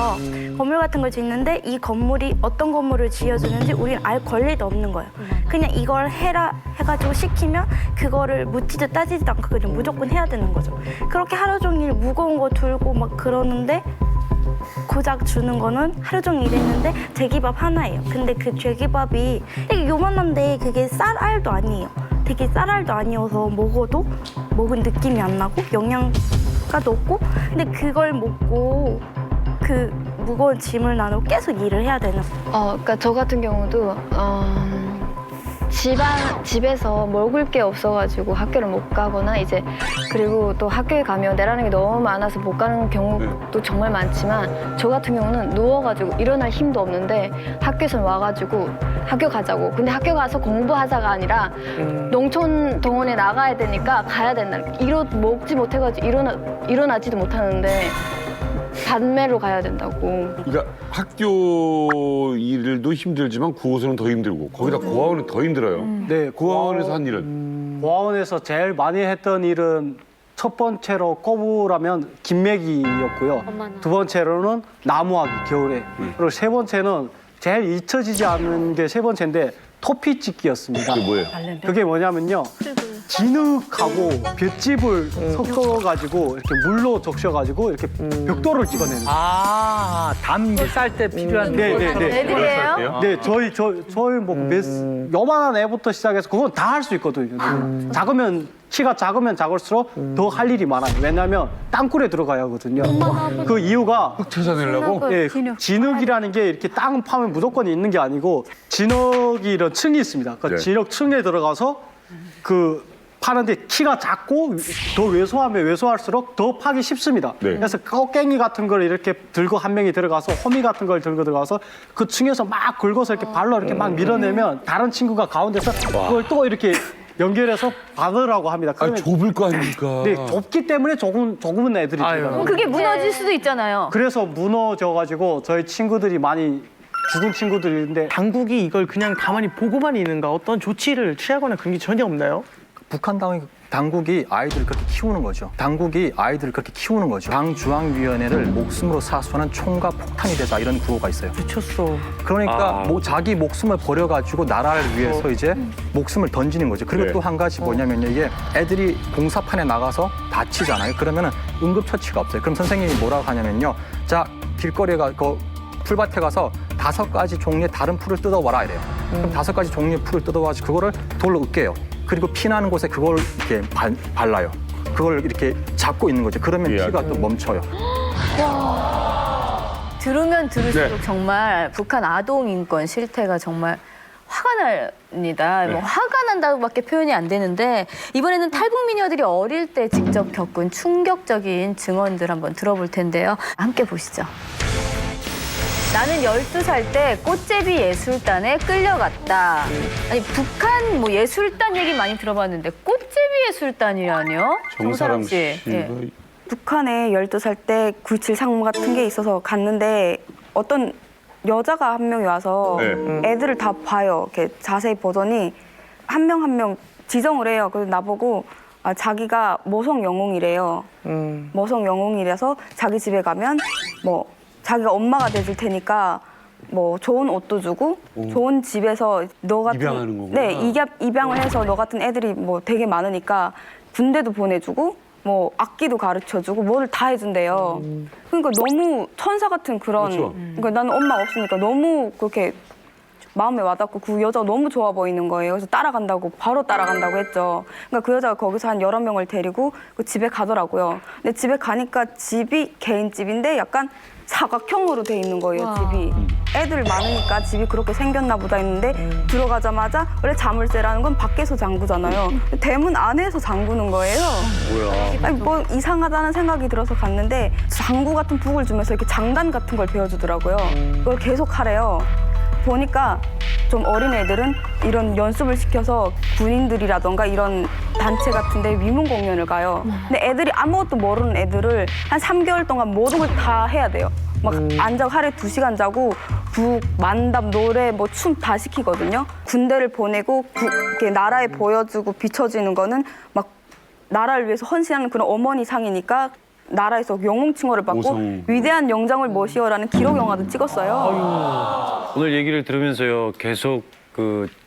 건물 같은 걸 짓는데 이 건물이 어떤 건물을 지어주는지 우리는 알 권리도 없는 거예요. 그냥 이걸 해라 해가지고 시키면 그거를 묻지도 따지지도 않고 그냥 무조건 해야 되는 거죠. 그렇게 하루 종일 무거운 거 들고 막 그러는데 고작 주는 거는 하루 종일 일했는데 돼지밥 하나예요. 근데 그 돼지밥이 되게 요만한데 그게 쌀알도 아니에요. 되게 쌀알도 아니어서 먹어도 먹은 느낌이 안 나고 영양가도 없고 근데 그걸 먹고 그 무거운 짐을 나누고 계속 일을 해야 되는 그러니까 저 같은 경우도 집에서 먹을 게 없어가지고 학교를 못 가거나 이제 그리고 또 학교에 가면 내라는 게 너무 많아서 못 가는 경우도 정말 많지만 저 같은 경우는 누워가지고 일어날 힘도 없는데 학교에서 와가지고 학교 가자고 근데 학교 가서 공부하자가 아니라 농촌 동원에 나가야 되니까 가야 된다 먹지 못해가지고 일어나지도 못하는데 반매로 가야 된다고. 그러니까 학교 일도 힘들지만 구호소는 더 힘들고 거기다 고아원은 더 힘들어요. 네, 고아원에서 한 일은? 고아원에서 제일 많이 했던 일은 첫 번째로 꼽으라면 김매기였고요. 두 번째로는 나무하기 겨울에. 그리고 세 번째는 제일 잊혀지지 않는 게 세 번째인데 토피 찍기였습니다. 그게 뭐예요? 그게 뭐냐면요. 진흙하고 볏짚을 섞어가지고 이렇게 물로 적셔가지고 이렇게 벽돌을 찍어내는 거예요. 담 쌀 때 필요한 애들이에요? 네, 저희 뭐 요만한 애부터 시작해서 그건 다 할 수 있거든요. 키가 작으면 작을수록 더 할 일이 많아요. 왜냐하면 땅굴에 들어가야 하거든요. 그 이유가 흙 찾아내려고? 네, 진흙이라는 게 이렇게 땅 파면 무조건 있는 게 아니고 진흙이 이런 층이 있습니다. 그 진흙 층에 들어가서 그 파는데 키가 작고 더 왜소하면 왜소할수록 더 파기 쉽습니다. 그래서 꺾갱이 같은 걸 이렇게 들고 한 명이 들어가서 호미 같은 걸 들고 들어가서 그 층에서 막 긁어서 이렇게 발로 이렇게 막 밀어내면 다른 친구가 가운데서 그걸 또 이렇게 연결해서 받으라고 합니다. 아, 좁을 거 아닙니까? 네, 좁기 때문에 조금은 애들이 들어가요. 그게 무너질 수도 있잖아요. 그래서 무너져가지고 저희 친구들이 많이 죽은 친구들인데 당국이 이걸 그냥 가만히 보고만 있는가 어떤 조치를 취하거나 그런 게 전혀 없나요? 북한 당국이 아이들을 그렇게 키우는 거죠. 당국이 아이들을 그렇게 키우는 거죠. 당중앙위원회를 목숨으로 사수하는 총과 폭탄이 되자 이런 구호가 있어요. 미쳤어. 그러니까 자기 목숨을 버려가지고 나라를 위해서 이제 목숨을 던지는 거죠. 그리고 또 한 가지 뭐냐면요. 이게 애들이 공사판에 나가서 다치잖아요. 그러면은 응급처치가 없어요. 그럼 선생님이 뭐라고 하냐면요. 자, 길거리에 풀밭에 가서 5가지 종류의 다른 풀을 뜯어와라 이래요. 그럼 5가지 종류의 풀을 뜯어와서 그거를 돌로 으깨요. 그리고 피나는 곳에 그걸 이렇게 발라요. 그걸 이렇게 잡고 있는 거죠. 그러면 피가 또 멈춰요. 들으면 들을수록 정말 북한 아동 인권 실태가 정말 화가 납니다. 뭐 화가 난다고밖에 표현이 안 되는데 이번에는 탈북 미녀들이 어릴 때 직접 겪은 충격적인 증언들 한번 들어볼 텐데요. 함께 보시죠. 나는 12살 때 꽃제비 예술단에 끌려갔다. 아니 북한 뭐 예술단 얘기 많이 들어봤는데 꽃제비 예술단이라뇨? 정사람 씨. 씨가 예. 북한에 12살 때 9.27 상무 같은 게 있어서 갔는데 어떤 여자가 한 명이 와서 애들을 다 봐요. 이렇게 자세히 보더니 한 명 한 명 지정을 해요. 그래서 나보고 자기가 모성 영웅이래요. 모성 영웅이라서 자기 집에 가면 뭐 자기가 엄마가 돼줄 테니까 뭐 좋은 옷도 주고 좋은 집에서 너 같은 입양하는 거구나. 네, 입양을 해서 너 같은 애들이 뭐 되게 많으니까 군대도 보내주고 뭐 악기도 가르쳐주고 뭐를 다 해준대요. 그러니까 너무 천사 같은 그런. 그렇죠. 그러니까 나는 엄마가 없으니까 너무 그렇게 마음에 와닿고 그 여자가 너무 좋아 보이는 거예요. 그래서 바로 따라간다고 했죠. 그러니까 그 여자가 거기서 한 여러 명을 데리고 그 집에 가더라고요. 근데 집에 가니까 집이 개인 집인데 약간 사각형으로 돼 있는 거예요, 집이. 애들 많으니까 집이 그렇게 생겼나 보다 했는데 들어가자마자 원래 자물쇠라는 건 밖에서 잠그잖아요. 대문 안에서 잠그는 거예요. 뭐야? 아니, 뭐 이상하다는 생각이 들어서 갔는데 장구 같은 북을 주면서 이렇게 장단 같은 걸 배워주더라고요. 그걸 계속 하래요. 보니까 좀 어린 애들은 이런 연습을 시켜서 군인들이라던가 이런 단체 같은데 위문 공연을 가요. 근데 애들이 아무것도 모르는 애들을 한 3개월 동안 모든 걸 다 해야 돼요. 막 앉아 하루에 2시간 자고 북, 만담, 노래, 뭐 춤 다 시키거든요. 군대를 보내고 이렇게 나라에 보여주고 비춰지는 거는 막 나라를 위해서 헌신하는 그런 어머니 상이니까 나라에서 영웅 칭호를 받고 위대한 영장을 모시어라는 기록 영화도 찍었어요. 오늘 얘기를 들으면서요 계속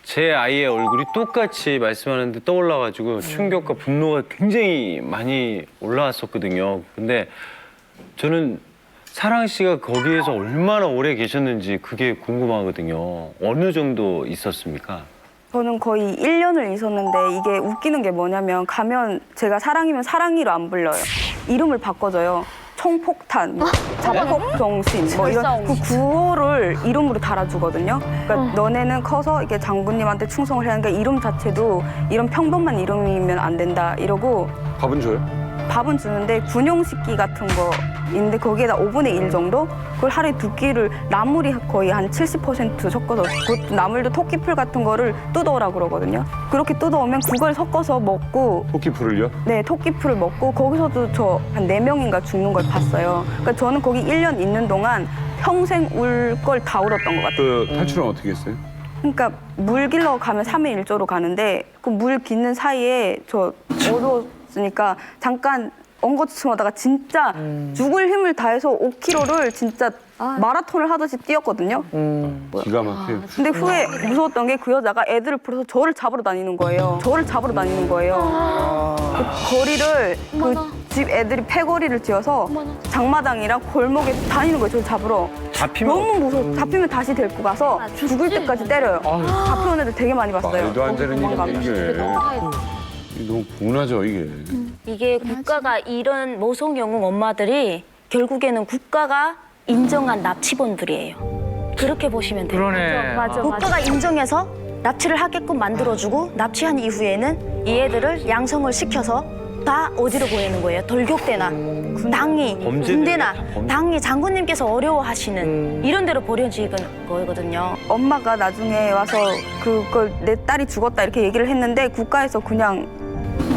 제 아이의 얼굴이 똑같이 말씀하는데 떠올라가지고 충격과 분노가 굉장히 많이 올라왔었거든요. 근데 저는 사랑 씨가 거기에서 얼마나 오래 계셨는지 그게 궁금하거든요. 어느 정도 있었습니까? 저는 거의 1년을 있었는데 이게 웃기는 게 뭐냐면 가면 제가 사랑이면 사랑이로 안 불러요. 이름을 바꿔줘요. 총폭탄, 자폭정신 뭐 이런 그 구호를 이름으로 달아주거든요. 그러니까 너네는 커서 이게 장군님한테 충성을 해야 하니까 이름 자체도 이런 평범한 이름이면 안 된다 이러고 밥은 줘요? 밥은 주는데 군용식기 같은 거 있는데 거기에다 5분의 1 정도? 그걸 하루에 2끼를 나물이 거의 한 70% 섞어서 그 나물도 토끼풀 같은 거를 뜯어오라고 그러거든요. 그렇게 뜯어오면 그걸 섞어서 먹고 토끼풀을요? 네, 토끼풀을 먹고 거기서도 저 한 4명인가 죽는 걸 봤어요. 그러니까 저는 거기 1년 있는 동안 평생 울 걸 다 울었던 것 같아요. 그 탈출은 어떻게 했어요? 그러니까 물 길러 가면 3일 1조로 가는데 그 물 깃는 사이에 저 어두웠으니까 잠깐 엉거주춤하다가 진짜 죽을 힘을 다해서 5km를 진짜 마라톤을 하듯이 뛰었거든요. 기가 막혀요. 근데 후에 무서웠던 게 그 여자가 애들을 풀어서 저를 잡으러 다니는 거예요. 저를 잡으러 다니는 거예요. 그 거리를 그 집 애들이 패거리를 지어서 장마당이랑 골목에 다니는 거예요. 저를 잡으러. 잡히면 너무 무서워. 잡히면 다시 데리고 가서 죽을 때까지 때려요. 잡혀온 애들 되게 많이 봤어요. 말도 안 되는 도망가면. 일인데 이게. 너무 분하죠 이게. 이게 국가가 이런 모성 영웅 엄마들이 결국에는 국가가 인정한 납치범들이에요. 그렇게 보시면 돼요. 그러네. 국가가 인정해서 납치를 하게끔 만들어주고 납치한 이후에는 이 애들을 양성을 시켜서 다 어디로 보내는 거예요? 돌격대나 당이 군대나 당이 장군님께서 어려워하시는 이런 데로 버려지는 거거든요. 엄마가 나중에 와서 그걸 내 딸이 죽었다 이렇게 얘기를 했는데 국가에서 그냥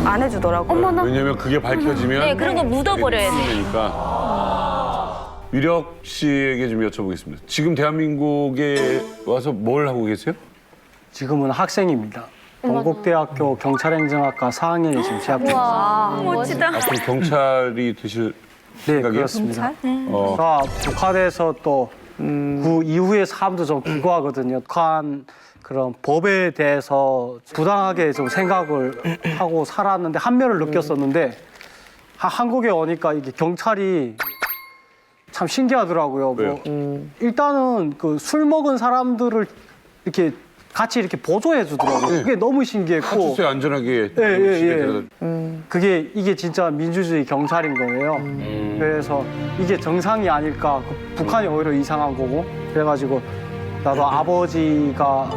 안 해주더라고요. 왜냐면 그게 밝혀지면 네, 그런 거 묻어버려야 돼요. 되니까. 위력 씨에게 좀 여쭤보겠습니다. 지금 대한민국에 와서 뭘 하고 계세요? 지금은 학생입니다. 동국대학교 경찰행정학과 4학년에 지금 재학 중입니다. 멋지다. 앞으로 경찰이 되실 네, 생각이에요? 그렇습니다. 제가 북한에서 또 그 이후의 삶도 좀 기고하거든요. 북한 그런 법에 대해서 부당하게 좀 생각을 하고 살았는데 한면을 느꼈었는데 한국에 오니까 이게 경찰이 참 신기하더라고요. 왜요? 일단은 그 술 먹은 사람들을 이렇게 같이 이렇게 보조해 주더라고요. 네. 그게 너무 신기했고. 파출소에 안전하게 예. 데려다- 그게 이게 진짜 민주주의 경찰인 거예요. 그래서 이게 정상이 아닐까. 북한이 오히려 이상한 거고. 그래가지고 나도 아버지가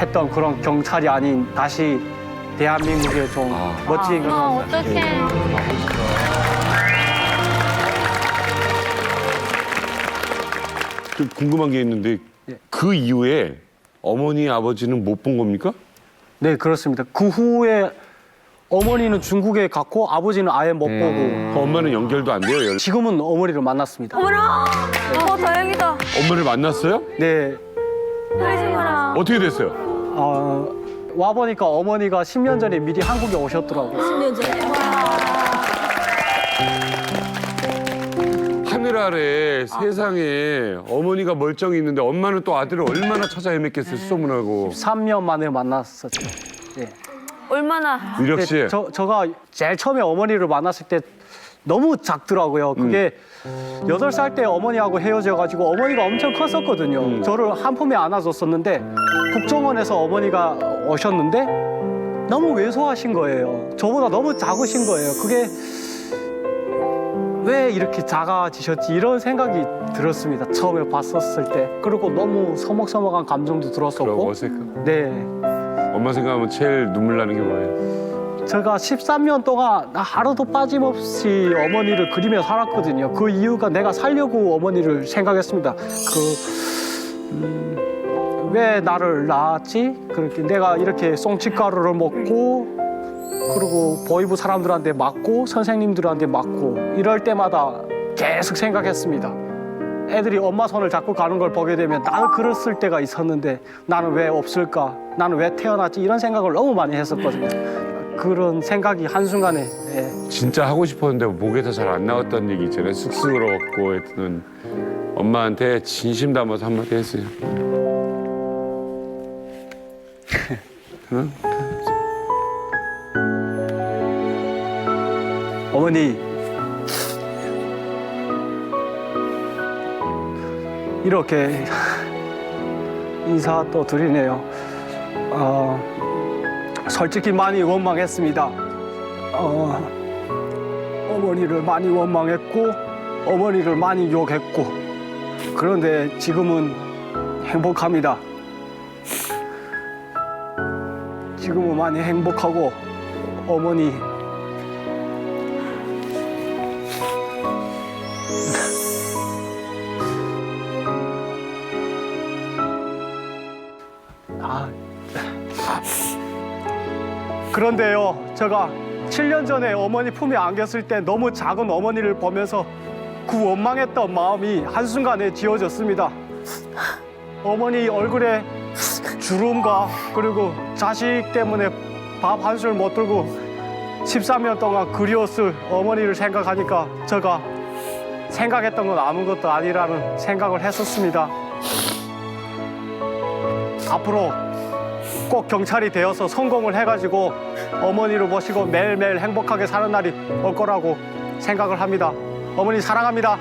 했던 그런 경찰이 아닌 다시 대한민국에 좀 멋진 그런. 어떡해. 좀 궁금한 게 있는데 그 이후에 어머니 아버지는 못 본 겁니까? 네, 그렇습니다. 그 후에 어머니는 중국에 갔고 아버지는 아예 못 보고. 엄마는 연결도 안 돼요? 지금은 어머니를 만났습니다. 어머나! 다행이다. 엄마를 만났어요? 네. 어떻게 됐어요? 와 보니까 어머니가 10년 전에 미리 한국에 오셨더라고요. 10년 전에. 하늘 아래 세상에 어머니가 멀쩡히 있는데 엄마는 또 아들을 얼마나 찾아 헤맸겠어요, 수소문하고. 3년 만에 만났었죠. 네. 얼마나. 위력 씨. 제가 제일 처음에 어머니를 만났을 때 너무 작더라고요. 그게 8살 때 어머니하고 헤어져가지고 어머니가 엄청 컸었거든요. 저를 한 품에 안아줬었는데 국정원에서 어머니가 오셨는데 너무 왜소하신 거예요. 저보다 너무 작으신 거예요. 그게 왜 이렇게 작아지셨지 이런 생각이 들었습니다. 처음에 봤었을 때. 그리고 너무 서먹서먹한 감정도 들었었고. 그럼 어색하고. 네. 엄마 생각하면 제일 눈물 나는 게 뭐예요? 제가 13년 동안 하루도 빠짐없이 어머니를 그리며 살았거든요. 그 이유가 내가 살려고 어머니를 생각했습니다. 왜 나를 낳았지? 그렇게 내가 이렇게 송치가루를 먹고 그리고 보이부 사람들한테 맞고 선생님들한테 맞고 이럴 때마다 계속 생각했습니다. 애들이 엄마 손을 잡고 가는 걸 보게 되면 나도 그랬을 때가 있었는데 나는 왜 없을까? 나는 왜 태어났지? 이런 생각을 너무 많이 했었거든요. 그런 생각이 한순간에. 진짜 하고 싶었는데 목에서 잘 안 나왔다는 얘기 있잖아요. 쑥스러웠고 하여튼 엄마한테 진심 담아서 한마디 했어요. 응? 어머니, 이렇게 인사 또 드리네요. 솔직히 많이 원망했습니다. 어머니를 많이 원망했고 어머니를 많이 욕했고 그런데 지금은 행복합니다. 지금은 많이 행복하고 어머니 그런데요, 제가 7년 전에 어머니 품에 안겼을 때 너무 작은 어머니를 보면서 그 원망했던 마음이 한순간에 지워졌습니다. 어머니 얼굴에 주름과 그리고 자식 때문에 밥 한 술 못 들고 13년 동안 그리웠을 어머니를 생각하니까 제가 생각했던 건 아무것도 아니라는 생각을 했었습니다. 앞으로 꼭 경찰이 되어서 성공을 해가지고 어머니를 모시고 매일매일 행복하게 사는 날이 올 거라고 생각을 합니다. 어머니 사랑합니다.